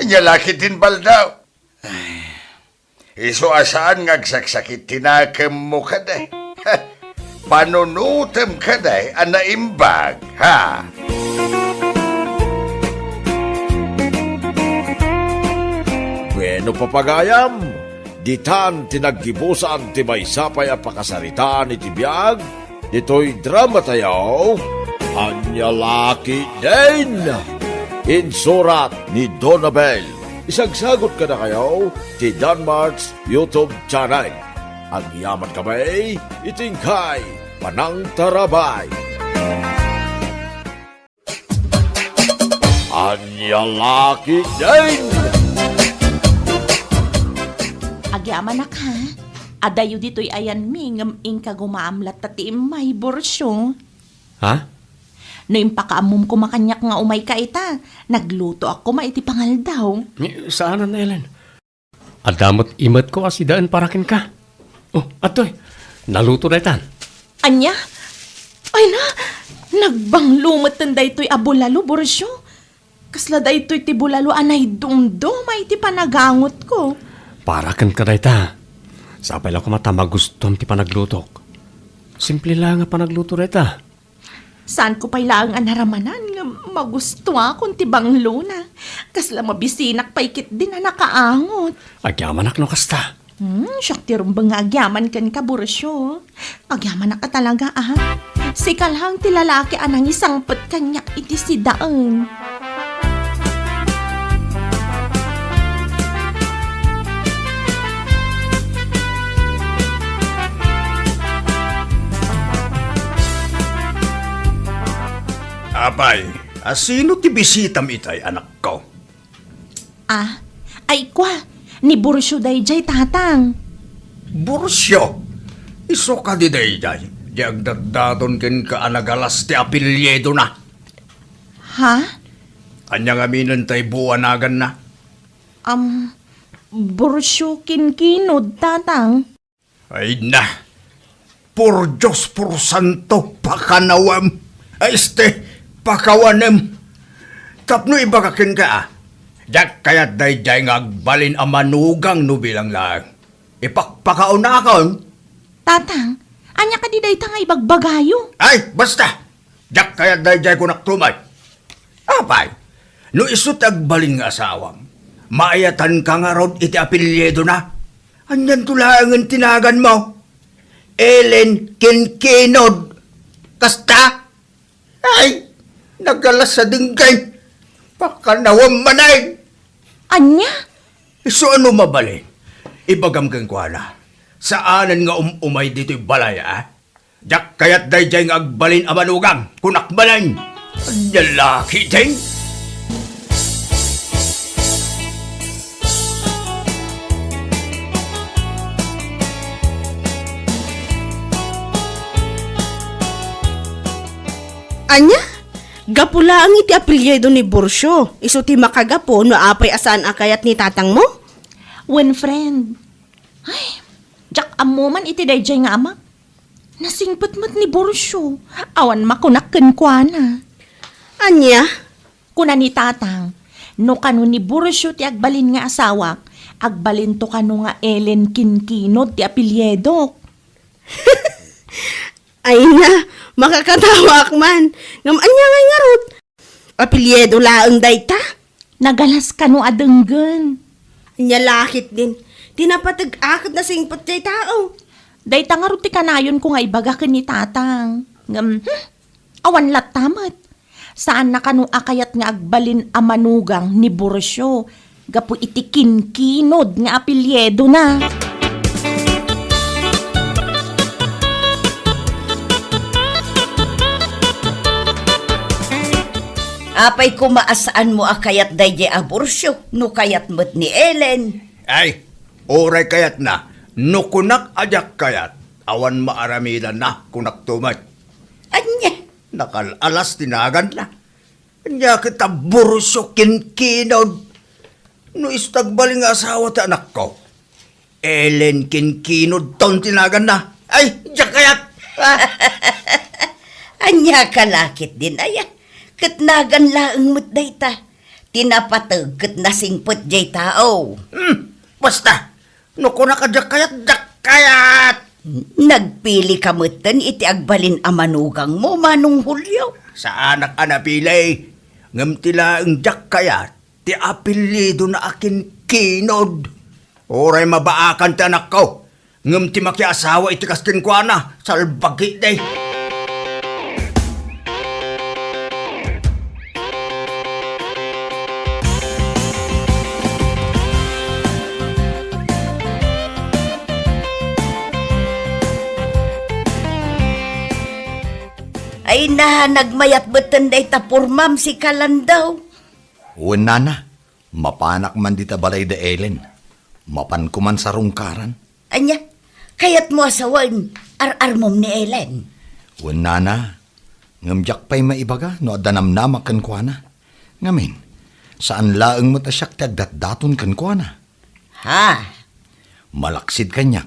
Anya laki din baldaw. Iso asaan ngagsaksakit tinakam mo ka day. Panunutem ka day ang naimbag, ha? Bueno papagayam, ditan tinaggibusan ti may sapay a pakasaritaan iti biyag, dito'y drama tayo, Anya Laki din! Insurat ni Donabel. Isagsagot ka na kayo ti Danmarks YouTube channel. Ang yaman kamay, itingkay, Panang Tarabay. Anya Laki din! Agyaman na ka. Adayo dito'y ayan mi ngam ka gumaamlat tati may borsyo. Ha? No impakaamom ko makanyak nga umay ka ita. Nagluto ako maiti pangal daw. Saan na Ellen? Adamot imat ko asidaan parakin ka. Oh, atoy. Naluto na itan. Anya? Ay na! Nagbanglumat tanda ito'y abulalo borsyo. Kasla da ito'y ti bulalo anay dumdo maiti panagangot ko. Parakan ka na ita. Sapay lang ko matamagustom ti panaglutok. Simple lang nga panagluto na ita. Saan ko pa'y laang anaramanan nga magusto akong tibang luna. Kasla mabisinak paikit din na nakaangot. Agyaman ak no kasta. Siyak tirumbang nga agyaman kan ka, Borsyo. Agyaman na ka talaga, Sikalhang ti lalaki anang isang pat kanyak iti si Daan. Apay, sino ti bisitam itay anak ko? Ay kwa, ni Borsyo dayjay tatang. Borsyo, iso ka di dayjay. Di agdagdadon ken ka anagalas ti apelyedo na. Ha? Anyang aminan tay buwanagan na. Borsyo kinkinod tatang. Ay na, por Diyos, por Santo, pakanawam. Pakawanem. Tapno ibagakin ka, Yak kaya't dayjay nga agbalin ang manugang no bilang lang. Ipakpakaon na akon. Tatang, anya ka di dayta nga ibagbagayo. Ay, basta! Yak kaya't dayjay ko naktumay. Apay, no isut agbalin nga asawam. Maayatan ka nga rod iti apelyedo na. Anyan tulangan tinagan mo. Ellen Kinkinod. Kasta? Ay, nagalas sa dinggay. Pakanawang manay. Anya? So ano mabalin? Ibagam kang kuhala. Saanan nga umay dito'y balay, Yak kaya't dayjay nga agbalin amanugang. Kunakbalan. Lalaki din. Anya? Gapula ang iti apelyido ni Borsyo. Iso ti makagapo no apay asaan akayat ni tatang mo? When friend. Ay, jak amo man iti dayjay nga ama. Nasingpet-met ni Borsyo. Awan makunakken kwa na. Anya? Kuna ni tatang, no kanu ni Borsyo ti agbalin nga asawak, agbalin to kanu nga Ellen Kinkinod ti apelyido. Ay na, makakatawak man. Ngam anya ngay nga rod. Apelyido laang dayta. Nagalas kanu adenggen. Anya lakit din. Tinapatag-akit na singpot jay tao. Dayta nga ruti kanayon ko nga ibaga ken ni tatang. Ngam, awan latamat. Saan na kanu akayat nga agbalin a manugang ni Borsyo. Gapu iti Kinkinod nga apelyido na. Apay kumaasaan mo akayat dayjay a Borsyo, no kayat met ni Ellen. Ay, oray kayat na. No kunak ajak kayat. Awan maaramidan na kunak tumay. Anya, Nakalalas tinagan na. Anya kita Borsyo Kinkinod. No istagbaling asawa ta anak ko. Ellen Kinkinod taon tinagan na. Ay, diyak kayat. anya kalakit din aya. Ketnagan laeng met dayta. Tinapatag ket nasingpet jay tao. Basta, no kunak ajak kayat, jak kayat. Nagpili ka metten iti agbalin a manugang mo manong Hulyo. Sa anak pilay, ngam tila ang jak kayat, ti apelyido na akin Kinod. Oray mabaakan ti anak ko, ngam ti makiasawa iti kastin ko na, salbagi day. Ay na, nagmayat betten dayta purmam si Kalandaw. Una na, mapanak man dita balay da Ellen. Mapan ko man sa rungkaran. Anya, kayat mo asawan, ar-armom ni Ellen. Una na, ngamjak pa'y maibaga no adanam na makan kwa na. Ngamin, saan laeng mo tasyak tagdatdaton kan kwa na. Ha? Malaksid kanyak,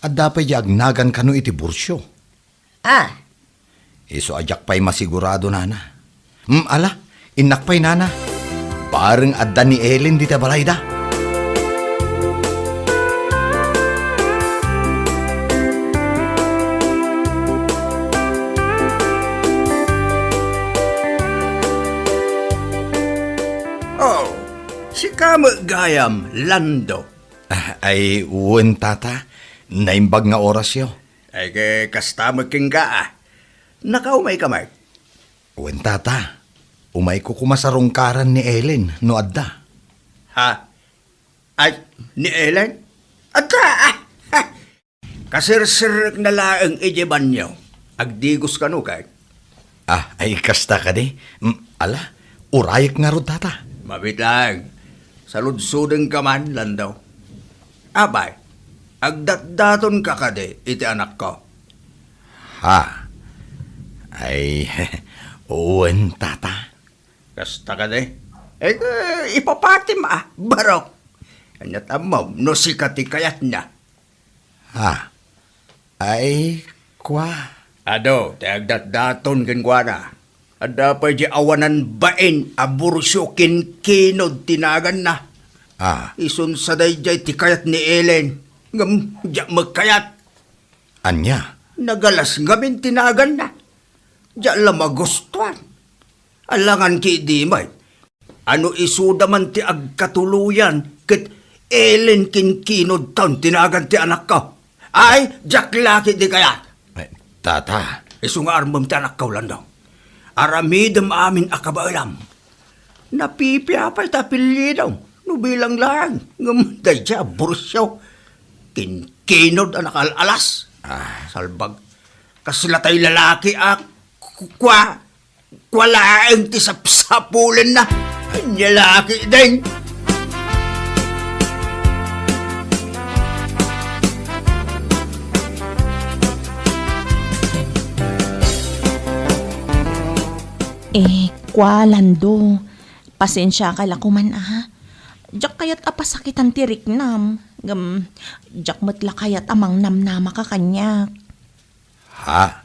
at dapat agnagan kano iti Borsyo. Ah, Iso ajak pa'y masigurado nana. Ala, inak pa'y nana. Parang adda ni Ellen dita balay da. Oh, si kamo gayam, Lando. Ay, uwan tata, naimbag nga oras yo. Ay kay kastama king ka Nakaumay kamay. Uwan tata, umay ko kumasarungkaran ni Ellen no adda. Ha? Ay, ni Ellen? Ata! Kasir-sir na laang ijeban niyo. Agdigos ka no kay. Ay kasta ka di. Ala, urayak nga rod tata. Mabit lang. Saludsudeng ka man, Landaw. Abay, agdatdaton ka kade, iti anak ko. Ha? Ay, uwan tata. Kasta ka de. Ipapatim barok. Kanyat amaw, no sikati kayat niya. Ha? Ay, kwa. Ado, agdatdaton gengwana. Ada pa di awanan bain, Borsyo Kinkinod tinagan na. Isun sa dayjay ti kayat ni Ellen. Ngam, diya magkayat. Anya? Nagalas ngamin tinagan na. Diya lamagustuhan. Alangan ki di may. Ano isuda man ti agkatuluyan ket Ellen Kinkinod taon tinagan ti anak ko. Ay, diyak laki di kayat. Tata. Isu nga armam ti anak ko lang daw. Aramidam amin akabailam. Napipiapay tapili daw. Nubilang lang. Ngamunday siya, Borsyo. Kinkinod ang nakalalas. Salbag. Kaslatay lalaki kwalaeng ti sapsapulan na. Lalaki din. Lando. Pasensya ka lakuman Jak kayat apasakitan tirik nam. Jak matla kayat amang namnama ka kanyak. Ha?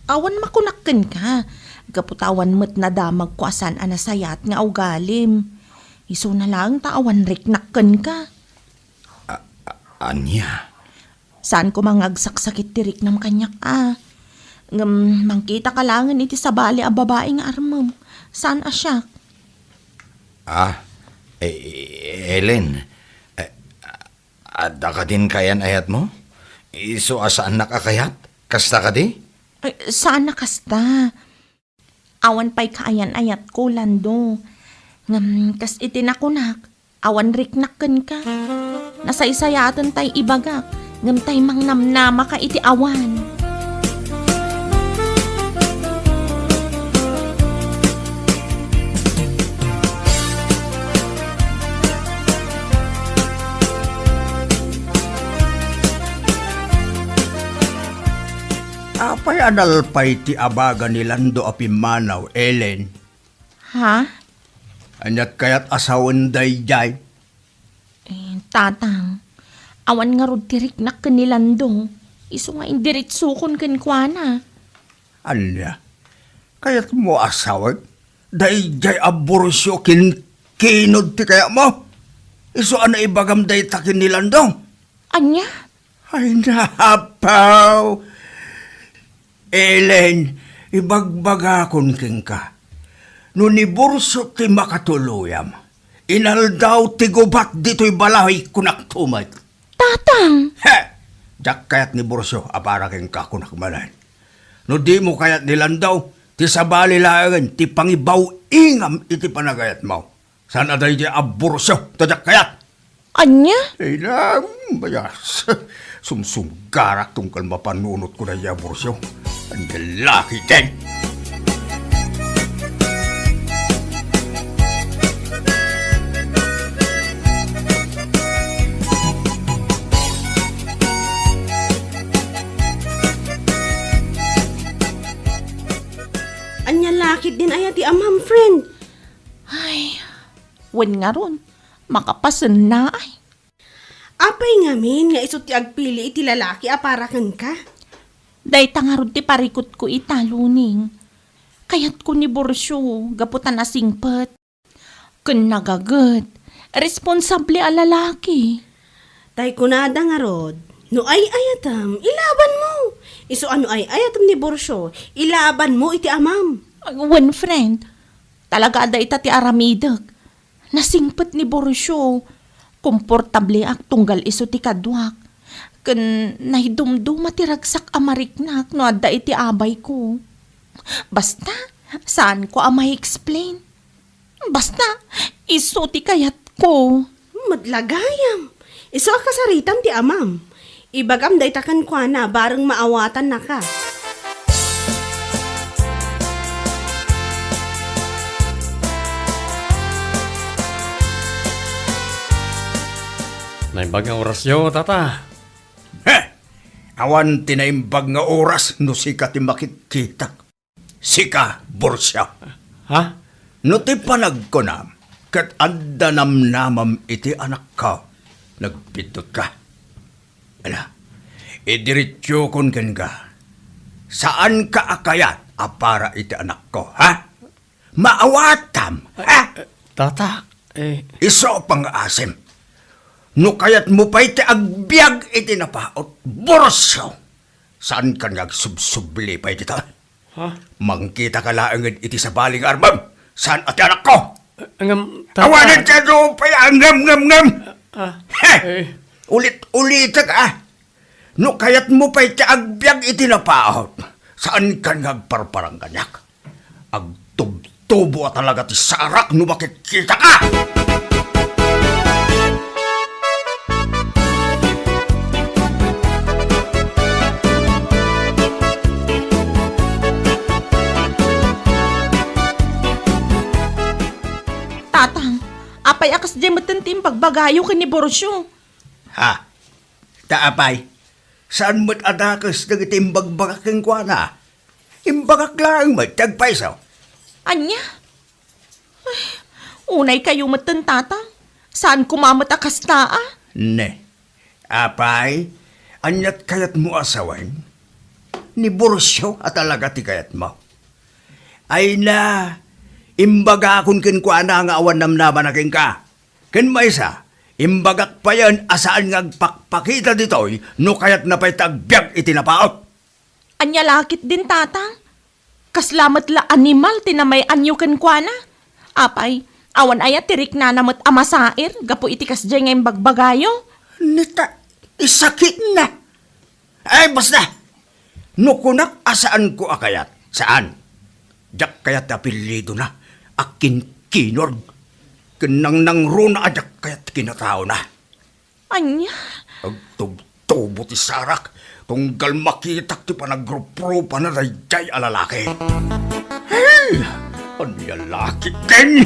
Awan makunakken ka. Gaputawan met na damag ko asan anasayat nga ugalim. Iso na lang taawan riknakken ka. Anya? Saan ko mangagsaksakit tirik nam kanyak mangkita ka langan iti sabali a babaeng armam. Saan asya? Ellen, adda ka din kayan ayat mo? Iso asaan nakakayat? Kasta ka di? Saan na kasta? Awan pa'y kaayan ayat ko, Lando. Kas itinakunak, awan riknakken ka. Nasaysayatan tay ibagak, ngam tay mangnamnama ka iti awan. Apay adalpay ti abaga ni Lando apimanaw, Ellen. Ha? Anyat kayat asawan dayjay. Tatang, awan nga rod tirik na kanilando. Iso nga indiritsukon kenkwana. Anya? Kayat mo asawan? Dayjay aborosyo kinod ti kaya mo? Iso ana ibagam day takin ni Lando? Anya? Ay nahapaw. Ellen, ibagbagakon king ka. No ni Burso ti makatuluyam, inaldaw ti gubat dito'y balahay kunak tumat. Tatang! He! Jak kayat ni Burso, apara king ka kunak manan. No di mo kayat nilandaw, ti sabali laangan, ti pangibaw ingam iti panagayat mo. Sana day di aburso, tajak kayat. Anya? Ay na, bayas. Sumsunggarak tungkal mapanunot ko na iya Burso. Ang lalaki din. Anya lakit din ayat ti amam, friend. Ay, wen nga ron. Makapasan na ay. Apay ngamin nga iso ti agpili iti lalaki aparakan ka. Day tangarod ti parikot ko italuning. Kayat ko ni Borsyo, gaputan na singpet. Kun nagagad, responsable a lalaki. Tay kunada nga rod, no ay ayatam, ilaban mo. Iso ano ay ayatam ni Borsyo, ilaban mo iti amam. One friend, talaga ada ita ti aramidag. Nasingpet ni Borsyo, komportable ak tunggal iso ti kadwak. Ken nahidumduma ti ragsak amariknak no adda iti abay ko. Basta, saan ko explain? Basta, iso ti kayat ko. Madlagayam. Iso akasaritam ti amam. Ibagam day takan kwa na bareng maawatan na ka. Naibagang orasyo, tata. Awan tinaimbag nga oras no sika ti makikita. Sika, Borsya. Ha? No ti panagkunam, kat anda namnamam iti anak ka, nagpitot ka. Ala, idiritsyo kon ken ka. Saan ka akayat apara iti anak ko, ha? Maawatam, ha? Tata, Iso pang asim. No kayat mo pa iti agbyag iti napaot, Borsyo. Saan ka nagsubsubli pa iti ta? ha? Mangkita ka laangad iti sa baling armam. Saan ati anak ko? Angam, tata. Awanan ka doon pa ngam. Eh, Ulit ka. No kayat mo pa iti agbyag iti napaot. Saan ka nagparparang kanyak? Agtubtubo talaga ti sarak no makikita ka. Tatang, apay akas di matantim pagbagayo ka ni Borsyo. Ha? Taapay, saan mo't adakas nagitimbag-bagak ng kwa na? Imbagak lang mo't tagpaisaw. Anya? Ay, unay kayo matan tata. Saan kumamat akas taa? Ne, apay, anyat kayat mo asawan? Ni Borsyo at talaga ti kayat mo. Ay na, imbaga akong kinkwana nga awan namnaman na ka. Ken maysa, imbagak pa yan asaan nga agpakpakita ditoy no kayat na pa'y tagbiag itinapaot. Anya lakit din tata. Kaslamat la animal tinamay anyo ken kuana. Apay, awan aya tirik na namat amasair, gapo itikas dyan ngayong bagbagayo. Nita, isakit na. Ay, basta. Nukunak asaan ko akayat. Saan? Jak kayat apelido na. Akin kinord. Kenang nang runa ajak kayat kinatao na. Anya? Agtub-tubo ti sarak. Tunggal makitak ti panagrupo-rupa na rayjay alalaki. Hey! Ang lalaki din!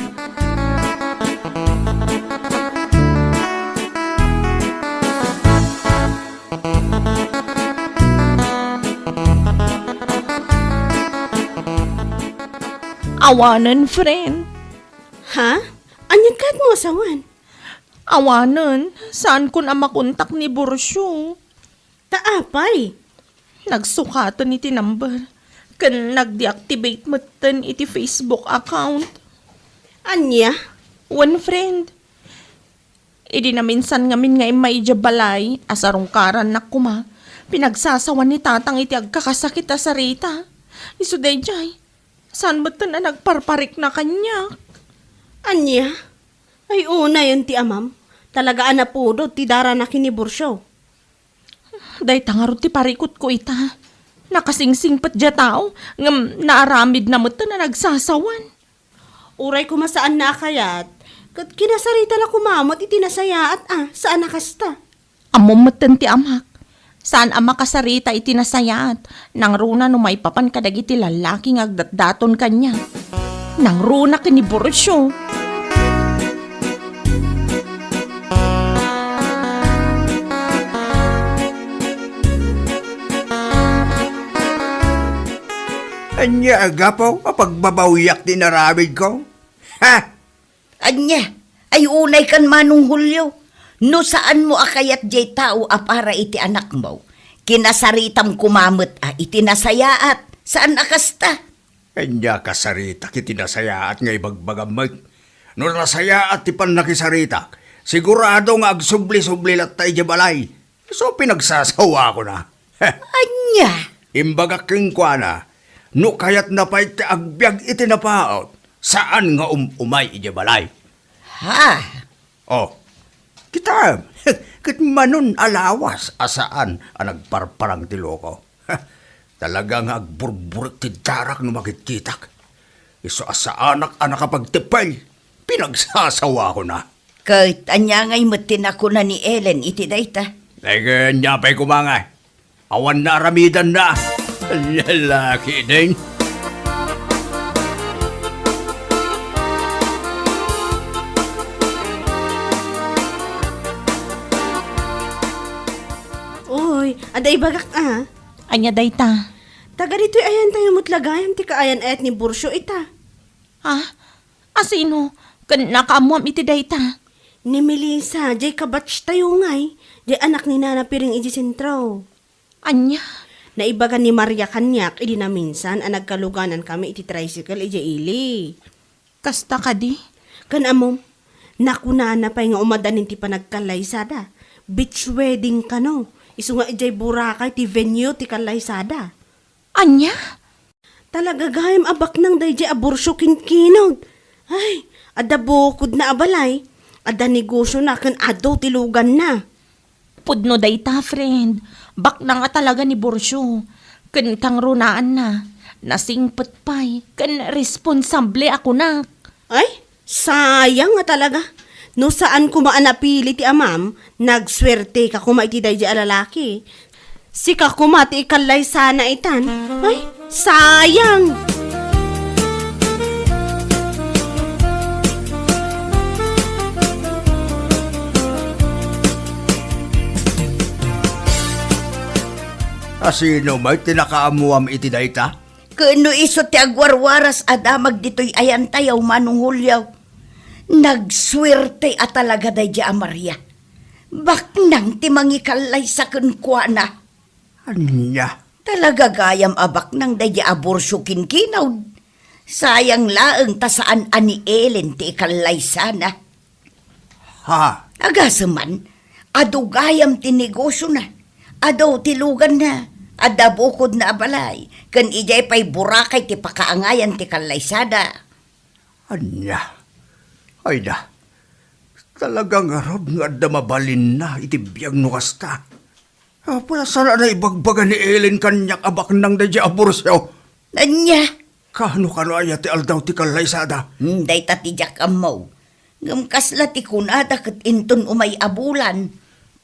Awanan, friend. Ha? Anyan kahit mo asawan? Awanan, saan ko na makontak ni Borsyo? Taapay. Nagsukatan iti number. Kan nag-deactivate matan iti Facebook account. Anya? One friend. Idi na minsan ngamin nga may balay, asarong karan na kuma. Pinagsasawan ni tatang iti agkakasakit sa rita. Isuday jay, saan ba na nagparparik na kanya? Anya? Ay una yun ti amam. Talaga anapudot ti dara na kinibursyo. Day tangarot ti parikot ko ita. Nakasingsing pat dya tao, ngam naaramid na mo na nagsasawan. Uray ko masaan na kayat. Kat kinasarita na kumamot itinasayaat saan nakasta. Amumatan ti amak. Saan ama kasarita itinasayaat, nang runa no may papan kadagiti lalaki ngagdatdaton kanya. Nang runa kini Borsyo. Anya agapaw, apagbabawiyak din naramid ko. Ha? Anya, ay unay kan manong Hulyo. No saan mo akayat jay tao para iti anak mo? Kinasaritam kumamot iti nasayaat. Saan akasta? Anya kasarita kiti nasayaat nga ibagbagamay. No nasayaat ti pan nakisarita, sigurado nga agsubli-subli lat tayo balay. So pinagsasawa ko na. Anya, Imbaga king na, no kayat na pa iti agbyag iti napaot, saan nga umay iti balay? ha? Oh, kita, kit manon alawas asaan ang nagparparang ti loko. Talagang agburburik ti darak no makititak. Iso asaanak anak kapagtipay, pinagsasawa ko na. Kahit anya ngay matin ako na ni Ellen iti dayta. Ay kanya pa'y kumangay. Awan na aramidan na. Lalaki din. Uy, aday bagak Anya dayta. Taga dito'y ayan tayo mutlagayan ti kaayan ayat ni Borsyo ita. Ha? Asino? Kan nakaamuam iti dayta. Ni Melissa, jay kabatch tayo ngay. Jay anak ni Nana Piring iji sentro. Anya? Naibagan ni Maria Kanyak, idi na minsan, nagkaluganan kami iti tricycle iji ili. Kasta ka di? Kan amom, nakunana pa nga umadanin ti panagkalaysada. Beach wedding ka no. Isu nga ijay Boracay ti venue ti kalaysada. Anya? Talaga gayam abak nang dayjay aborsyo kinkinod. Ay, ada bukod na abalay. Ada negosyo na kan ado tilugan na. Pudno dayta, friend. Bak na nga talaga ni Borsyo. Kan kang runaan na. Nasingpet pa'y. Kan responsable ako na. Ay, sayang nga talaga. No saan ko maanapili ti amam, nagswerte ka kumaiti dayjay alalaki. Si ka kumati ikalay sana itan. Ay, sayang! Asino may tinakaamuam iti dayta? Kano iso ti agwarwaras adamag dito'y ayan tayaw manong hulyaw. Nagswerte at talaga day di Maria. Baknang ti mangikalay sa kunkwana. Anya? Talaga gayam abak nang day di aborsyo kinkinaw. Sayang laeng ta saan ani Ellen ti ikalay sana. Ha? Agasaman, ado gayam ti negosyo na. Ado tilugan na. Ada bukod na abalay. Kan ijay pa'y burakay ti pakaangayan ti kalaysada. Anya? Ay da. Talagang arod nga da mabalin na iti biyag no kasta. Pala sana na ibagbaga ni Ellen kanyak abak nang da di abursyo. Anya? Kano aya ti aldaw ti kalaysada? Day tatijak amaw. Ngamkasla ti kunada kat inton umay abulan.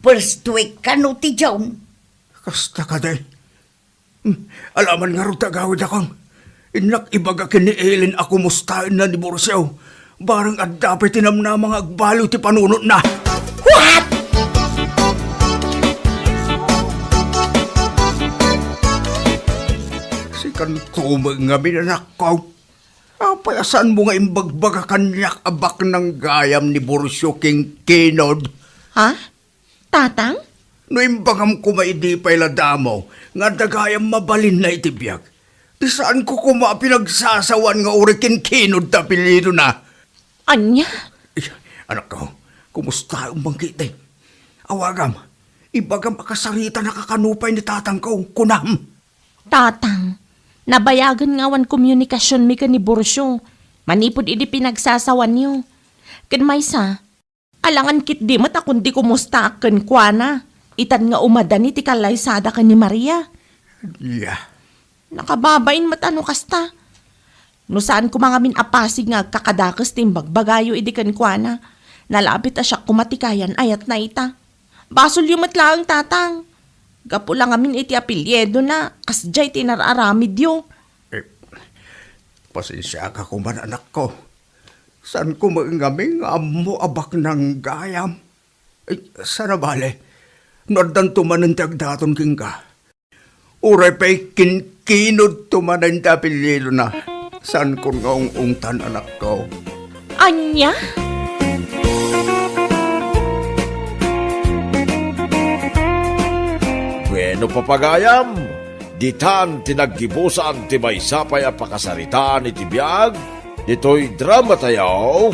First week kano ti John. Kasta ka day. Alaman nga rin tagawid akong. Inak ibaga ni Ellen ako mustain na ni Borsyaw. Barang at dapat tinam na mga agbalo ti panunot na. What? Sikan tumag nga minanak ko. Payasan mo nga imbagbaga kanyak abak ng gayam ni Borsyaw king kinod. Ha? Tatang? No imbagam ko maidi pa'y ladamo, nga dagayam mabalin na itibiyag. Di saan ko kuma pinagsasawan nga urikin kinod ta pilido na. Anya? Anak ko, kumusta ang bangkit eh? Awagam, ibagam akasarita nakakanupay ni tatang ko, kunam. Tatang, nabayagan ngawan komunikasyon mi ka ni Borsyo. Manipod idi pinagsasawan niyo. Kan maysa, alangan kit di mata kundi kumusta aken kuana. Itan nga umadan iti kalaysada ka ni Maria. Yeah. Nakababain matano kasta. No saan ko mga minapasig nga kakadakas timbag bagayo idi kan kuana. Nalapit asyak kumatikayan ayat na ita. Basol yung matlaang tatang. Gapo lang amin iti apelyedo na kasjay tinararamid yo. Pasensya ka kuman anak ko. Saan ko maingami nga amo abak ng gayam? Sana bale. Nordan tumanan ti agdaton king ka. Uray pa'y kinkinod tumanan ti apelyido na. Saan ko nga ungtan anak ko? Anya? Bueno papagayam, ditan tinaggibusan ti may sapay a pakasaritaan iti biyag, dito'y drama tayaw,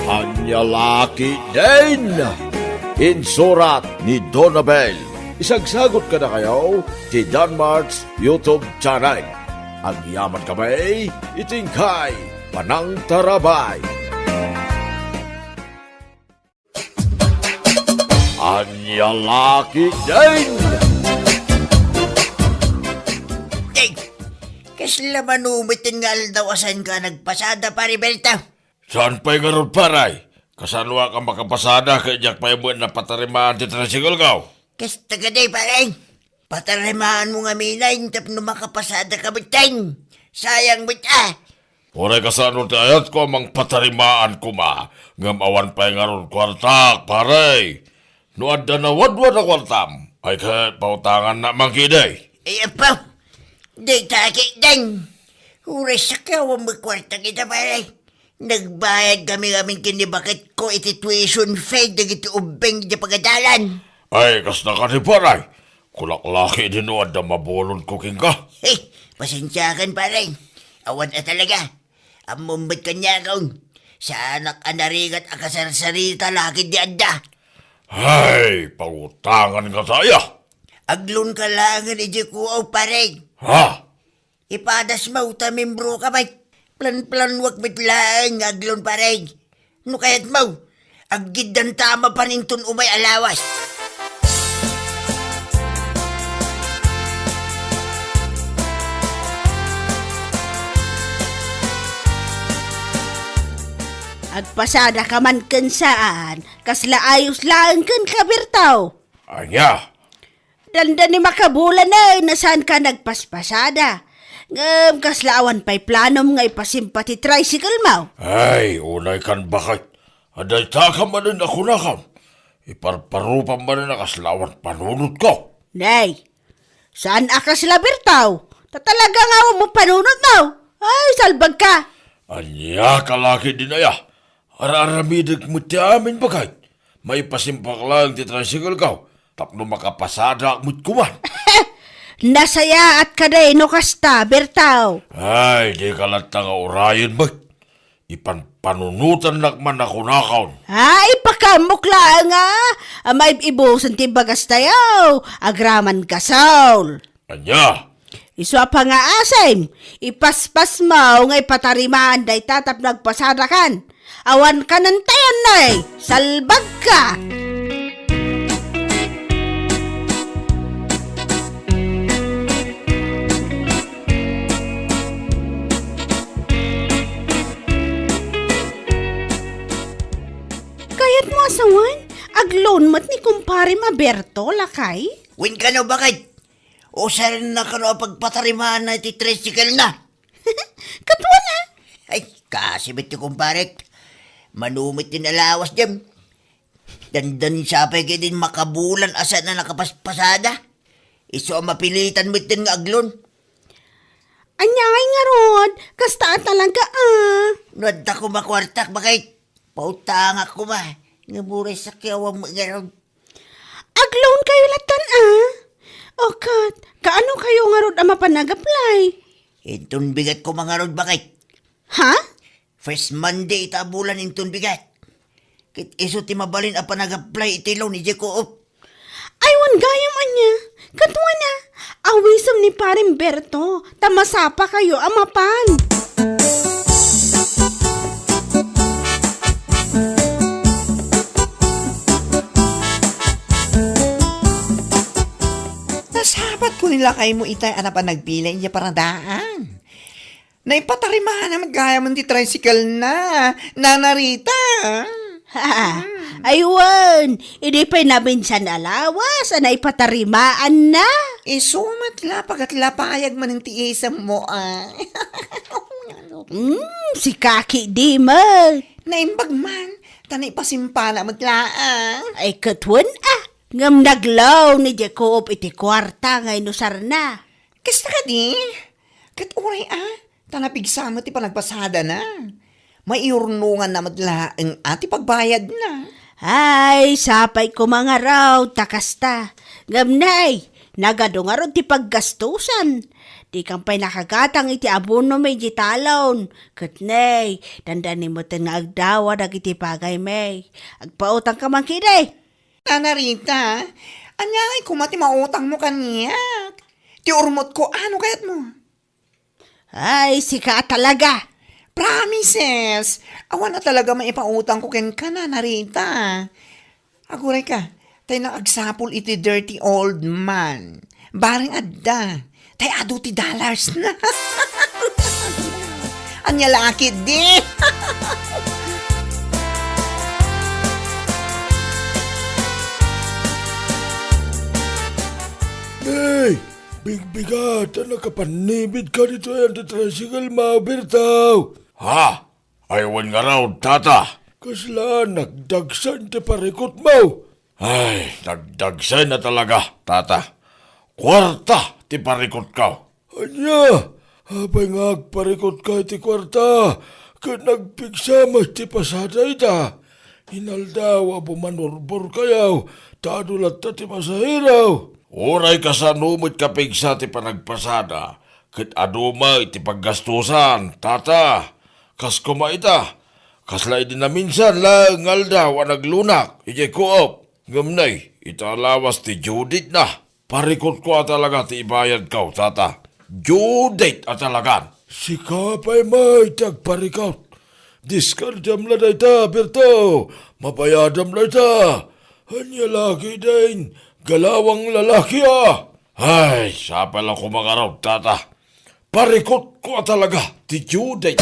Anya Laki din! Insurat ni Donabel. Isagsagot ka na kayo ti Danmarks YouTube channel. Ang yaman kamay, itingkay, Panang Tarabay. Anya Laki din! Kasla manumitin nga daw asan ka nagpasada pari Berta. Saan pa'y garot paray? Kasanwa ka makapasada kay Jack pa'y buwan na patarimaan ti tricycle gaw. Kasta ka day pare. Patarimaan mo nga minay tap no makapasada ka biteng. Sayang bita. Uray kasano ti ayat ko mang patarimaan ko ma. Ngam awan pa'y ngaron kwartak paray. No adda na wadwad na kwartam. Ay kahit pautangan na mangkiday. Pa. Day taki deng. Uray sa kawang magkwarta kita pare. Nagbayad kami kinibakit ko iti tuition fee dagiti ubeng di pagadalan. Ay, kas na ka ni paray. Kulaklaki din o adda mabulon ko king ka. Pasensya kan pare. Awan na talaga. Amumbat kanya kaon. Sa anak anarigat akasarsarita laki di adda. Ay, pangutangan ka saya. Aglon ka lang ni Jekuaw pare. Ha? Ipadas mo ta membro ka ba? Plan-plan wag bitlang aglon pare. No kayat mo. Agid dan tama paninton umay alawas. Agpasada ka man kan saan, kasla ayos lang kan kabirtaw. Anya? Danda ni makabulan na nasaan ka nagpaspasada. Ngam kaslaawan pa'y planom nga ipasimpati tricycle mo. Ay, unay kan bakit? Aday taka man rin ako na kam. Iparparupan man rin nakaslawan panunod ko. Nay, saan akas labirtaw? Talaga nga mo panunod mo. Ay, salbag ka. Anya kalaki din aya. Araramidag mo ti amin bagay. May pasimpak lang ti tricycle ka. Tapno makapasada mo't kuman. Nasaya at kaday no kasta, Bertaw. Ay, di kalata nga orayon ba? Ipanpanunutan nakman ako nakaon. Ay, pakamukla nga. May ibusan ti bagas tayo. Agraman ka, Saul. Anya? Iswa pa nga asem. Ipaspas mo nga ipatarimaan day tatap nagpasadakan. Awan ka ng tayan na salbag ka. Kayat mo asawan, aglon mat ni kumpare Maberto, lakay? Win ka na bakit? O sa rin na ka na pagpatarimaan na iti tricycle na. Katwa na. Ay, kasibit ti kumpare. Manumit din alawas dyan. Dandan sapay kayo din makabulan asa na nakapaspasada. Iso ang mapilitan mo din nga aglon. Anyay nga rod, kasta talaga Nuwadta ko makwartak bakit? Pautangak ko ba? Nga buray sa kiyawang mga ron. Agloan kayo latan O kat, kaano kayo nga rod ang mapanag-apply? Intun bigat ko mga rod bakit? Ha? First Monday itabulan intun bigat. Kit iso ti mabalin apa nag-apply iti loan ni Jacob. Aywan gayam anya. Katwa na, awisam ni Paring Berto. Tamasapa kayo amapan. Nasabat ko nila kayo mo itay ana pa nagpilay niya paradaan. Naipatarimahan na magkaya man ti tricycle na. Nanarita. Ha, aywan, hindi pa nabinsan alawas, anay patarimaan na. Isumat la pagat lapayag man ng tiisam mo Si Kaki di man. Naimbag man, tanay pasimpala maglaan. Ay katwan ngam naglaw ni Jacob iti kwarta ngay nusar na. Kasta ka di? Kat uray tanapigsamat ti panagpasada na. May iurnungan na madlaang ati pagbayad na. Ay, sapay ko mga raw, takasta. Gamnay, nagado nga ron ti paggastusan. Di kang pa'y nakagatang iti abono may jitalon. Katnay, dandani mo ten nga agdawa iti pagay may. Agpautang ka man kiday. Nanarita, anyay kumati mautang mo kaniya. Ti urmot ko, ano kayat mo? Ay, sika talaga. Promises! Awan na talaga maipautang ko ken ka na, Narita. Aguray ka, tayo naagsapol iti dirty old man. Baring adda, tayo ado ti dollars na. Anya laki di. Hey! Bigbigat, nakapanibid ka dito yan ti tricycle, Mabertaw. Ha? Aywan nga raw, tata. Kasla, nagdagsan ti parikot mo. Ay, nagdagsan na talaga, tata. Kwarta ti parikot ka. Anya, habay nga agparikot ka ti kwarta, ka nagpigsamas ti pasada ita. Hinaldaw, bumanurbor kayaw, tadulat ta ti masahiraw. Oray ka sa numit kapig sa ti panagpasada, kit aduma iti paggastusan, tata. Kas kumaita, kasla iti na minsan lang aldaw ang naglunak, iti koop. Gamnay, italawas ti Judith na. Parikot ko talaga ti ibayad ka, tata. Judith at talagan. Si kapay may tagparikot. Diskardam la day ta, Berto. Mabayadam la ta. Anya lagi din. Galawang lalaki Ay, sapa lang kumangaraw, tata. Parikot ko talaga, ti Judith.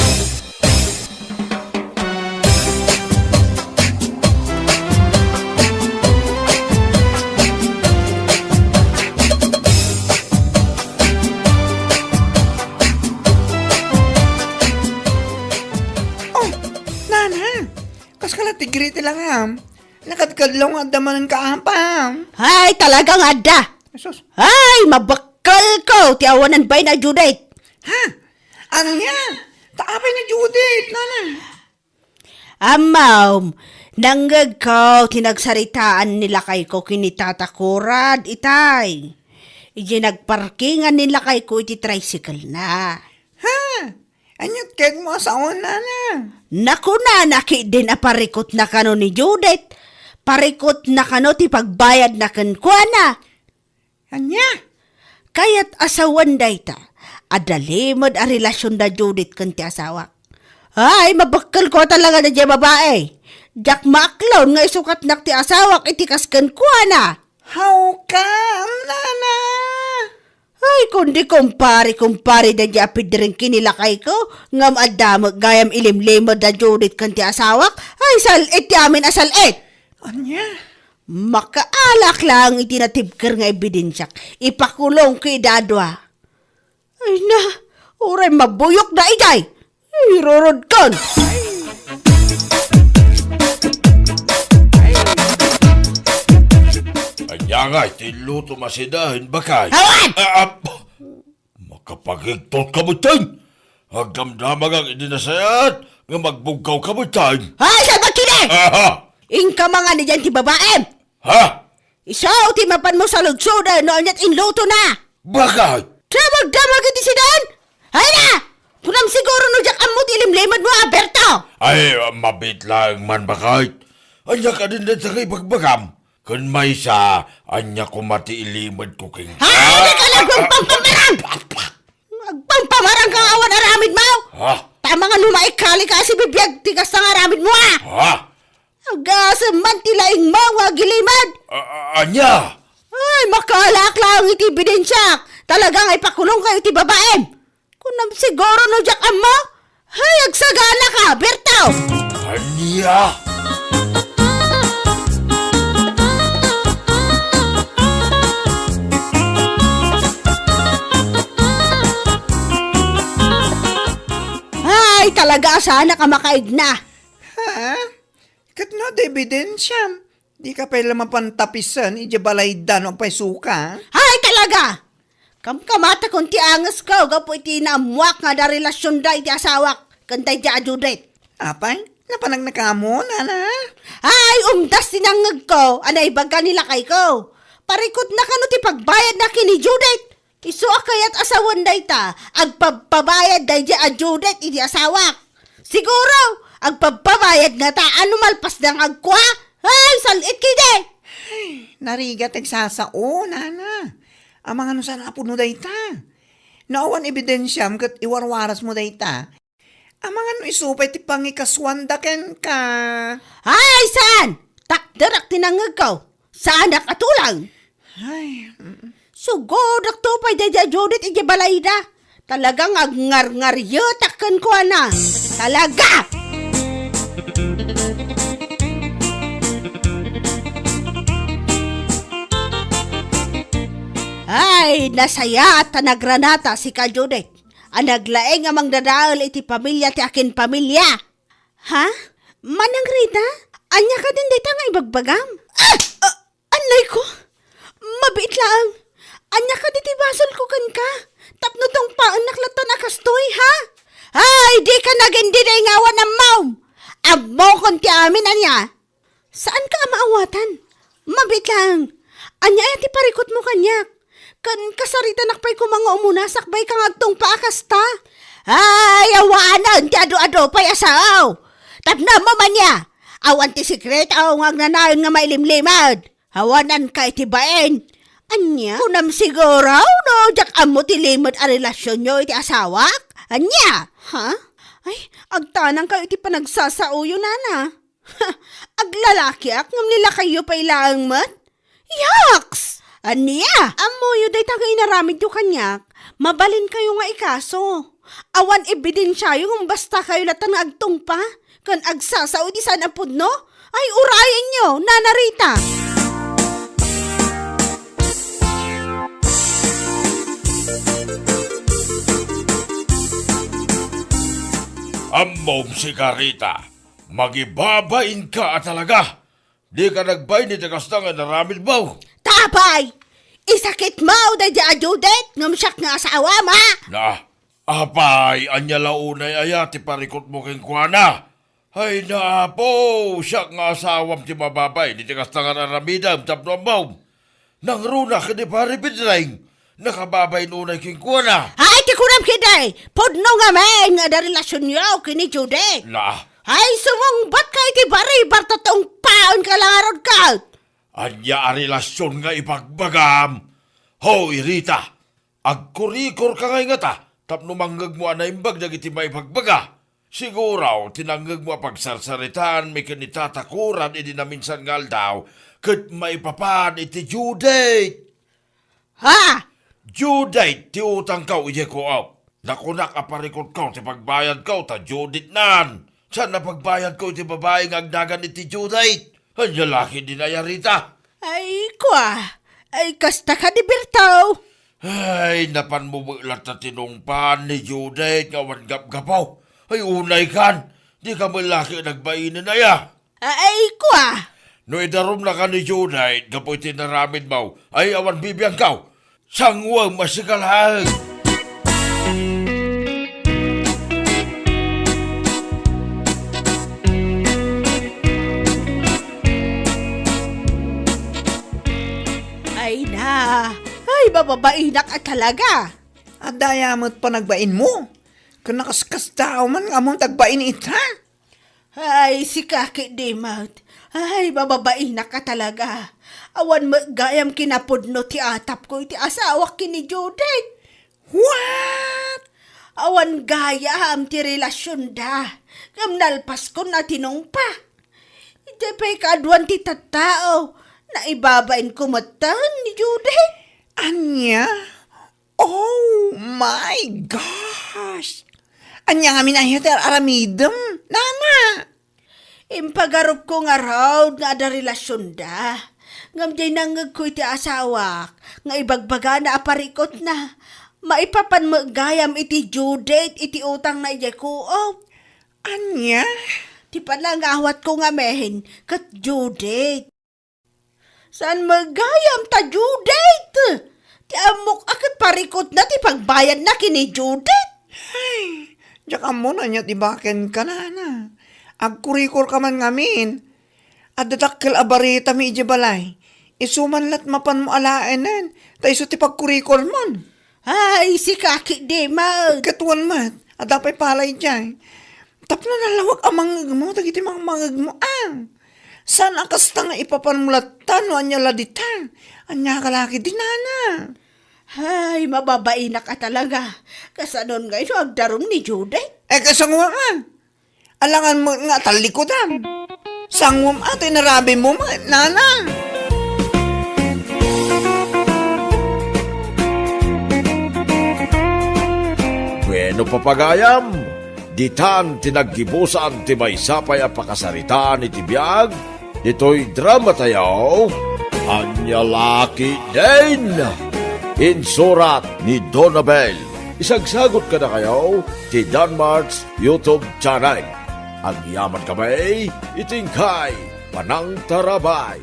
Oh, nana, kaskalat tigriti lang Nakadkadlaw nga daman ng kaapam. Ay, talagang adda. Asus. Ay, mabakka Mabakal ko, tiawanan bay na Judith. Ha? Ano yan? Taapay na Judith, nana. Amaw, nanggag ko, tinagsaritaan nila kay ko kinitatakurad, itay. Iji nagparkingan nila kay ko iti tricycle na. Ha? Anyot keg mo sa nana. Naku na, naki din aparikot na kano ni Judith. Parikot na kano ti pagbayad na kankwana. Anya? Kaya't asawan dayta, adalimod a relasyon da Judith kan ti asawa. Ay, mabakal ko talaga na diya babae. Jack maklawn nga isukat nak ti asawa itikas kankwana. How come, nana? Ay, kundi kumpari da diya apid rin kinilakay ko. Ngam adamag gayam ilimlimod da Judith kan ti asawak. Ay, salit ti amin asalit. Anya? Makaalak lang itinatibker nga ebidensyak. Ipakulong kay dadwa. Ay na, oray mabuyok na ijay. Irorod kon. Anya nga, tiluto masidahin bakay. Hawan! Makapagigtot ka mo tayo. Hagdamdamag ang idinasayat nga magbugaw ka mo tayo. Ay, sabat kini! Aha! Ingka mga ni dyan ti babae. Ha? Isaw, timapan mo sa lugsoda noon at inluto na. Bakay? Damag iti sidan. Ay na! Kunam siguro no jak amot ilimlimad mo, Alberto. Ay, mabit lang man bakay. Anya ka din sa kay bagbagam. Kun may sa, anya ko mati ilimad ko king... Ay, ka lang pangpamarang! Pangpamarang kang awan aramid mo! Ha? Tama nga numaikali ka si bibiyag tigas ng aramid mo ah! Ha? Agasa man tilaing mo, gilimad! Anya? Ay, makalak lang iti ebidensyak! Talagang ipakulong kayo iti babae! Kunam siguro no jak mo? Ay, agsagana ka, Berto! Anya? Ay, talaga sana ka makaig na! Ha? Kat no, ebidensya. Di ka pala mapantapisan, ija balaydan o pay suka. Ay, talaga! Kamkamata kung ti angas ko, gapo iti naamwak nga da relasyon da iti asawak, kantay di Judith. Apay, napanag na ka mo, nana. Ay, umdas tinangag ko, anay baga nila kay ko. Parikot na kano ti pagbayad na kini Judith. Iso akayat asawan day ta, agpabayad day di Judith iti asawak. Siguro, agpabayad nga ta, ano malpas ng agkwa? Ay, salit kide! Narigat nagsasao, nana. Ang mga no sana apo no dayta. Naawan ebidensyam kat iwarwaras mo dayta. Ang mga no isupay ti pangikaswanda ken ka. Ay, saan? Takdarak tinangag ko. Saan nakatulang? Ay, Sugodak to pa dya Judith iti balay da. Talagang agngar-ngaryo takkan ko na. Talaga! Ay, nasaya at nagranata si ka Judith. Ang naglaeng amang dadaal iti pamilya ti akin pamilya. Ha? Manang Rita? Anya ka din dita nga ibagbagam? Anay ko? Mabit lang. Anya ka diti basol ko kan ka? Tapno tong paan naklatan akastoy, ha? Ay, di ka nagindi na ingawan ng maum. Abo kon ti amin, anya. Saan ka maawatan? Mabit lang. Anya ay ti parikot mo kanyak. Kan kasarita nakpay ko mga umuna, sakbay kang agtong paakasta. Ay, awanan, ti ado-ado pay asaw. Tapna mo man niya. Awan ti sekret, awang agnanayon nga mailimlimad. Hawanan ka itibain. Anya? Kunam siguro, no, jak amo ti limad a relasyon nyo iti asawak? Anya? Ha? Ay, agtanang kayo iti panagsasauyo, nana. Aglalaki ak, ngam nila kayo pa ilaang mat? Yaks! Anya? Amoyo day taga inaramid yung kanyak. Mabalin kayo nga ikaso. Awan ebidensya yung basta kayo latan nga agtong pa. Kan agsasao di sana pud no? Ay urayan nyo, Nana Rita. Amom si Carita, magibabain ka talaga. Di ka nagbay ni tagas na nga naramid mo. Tapay! Isakit mo, dadya Judith, ngumsyak nga asawa, ma. Na, apay, anya launay aya, ti parikot mo keng kuana. Ay na po, siya nga asawam ti mababay, di tikas tangan aramidam, tapno ambaw. Nang runa ka di pari bidring, nakababay nunay keng kuana. Ay, ti kuram kiday, podno nga men, nga da relasyon niyo kini Judith. Na, Ay, sumungbat ka iti bari, bartotong paon ka lang arod ka. anya a relasyon nga ipagbagam. Hoy, Rita, agkurikor ka ngay nga ta, tapno manggag mo anaimbag dagiti may pagbaga. Siguraw, tinanggag mo pagsarsaritan, may kanitatakuran, idi na minsan ngal daw, kat maipapan iti Judith. Ha? Judith, ti utang kau ije ko out. Nakunak aparikot kau, ti pagbayad kau, ta Judith nan. Saan na pagbayad ko iti babae nga agdagan iti Judith? Ang lalaki din ay Rita. Ay, kwa. Ay, kasta ka di Bertaw. Ay, napan mo mulat na tinungpan ni Judith nga wan gap-gapaw. Ay, unay kan. Di ka malaki nagbainin na ya. Ay, kwa. No idarom na ka ni Judith, gapoy tinaramid mo. Ay, awan bibiyang kau. Sangwang masikalhag. Ay na. Ay, bababainak ka talaga. At dayamot pa nagbain mo. Kung nakaskas tao man nga mong tagbain ita. Ay, si Kaki Dimot. Ay, bababainak ka talaga. Awan magayam kinapudno ti atap ko iti asawa kini Judith. What? Awan gayam ti relasyon da. Kamnalpas ko na tinungpa. Iti pa'y kaadwan ti tattao na ibabain kumatan ni Judith. Anya? Oh my gosh! Anya nga minayat aramidem, nana! Impagarup ko nga raw nga ada relasyon da. Ngam jay nangag ko iti asawak, nga ibagbaga na aparikot na. Maipapan magayam iti Judith, iti utang na ijay ko. Anya? Ti palang awat ko nga mehen, kat Judith. Saan magayam ta Judith? Ti amok akat parikot na ti pagbayad na kini Judith. Ay, diyan mo na niya tibaken ka na. Agkurikor ka man ngamin. At dadakkel abarita mi ije balay. Isumanlat mapan mo alaanan. Ta iso ti pagkurikor mon. Ay, si Kaki Dimot. Katuan mat. At dapay palay dyan. Tapno na lawag ang mangag mo. Tagiti mga mangag mo ang. San akas nga ipapanmulatan o anya laditan? Anya kalaki dinana. Ay, mababain na ka talaga. Kasanon nga ito agdarom ni Judith. Kasangwa ka. Alangan mo nga talikodan. Sangwam ate narabi mo nana. Bueno papagayam, ditan tinaggibusan ti may sapay a pakasaritaan iti biyag, ito'y drama tayo, Anya Laki din. Insurat ni Donabel. Isagsagot ka na kayo ti Danmarks YouTube channel. Ang yaman kamay, itingkay, panang tarabay.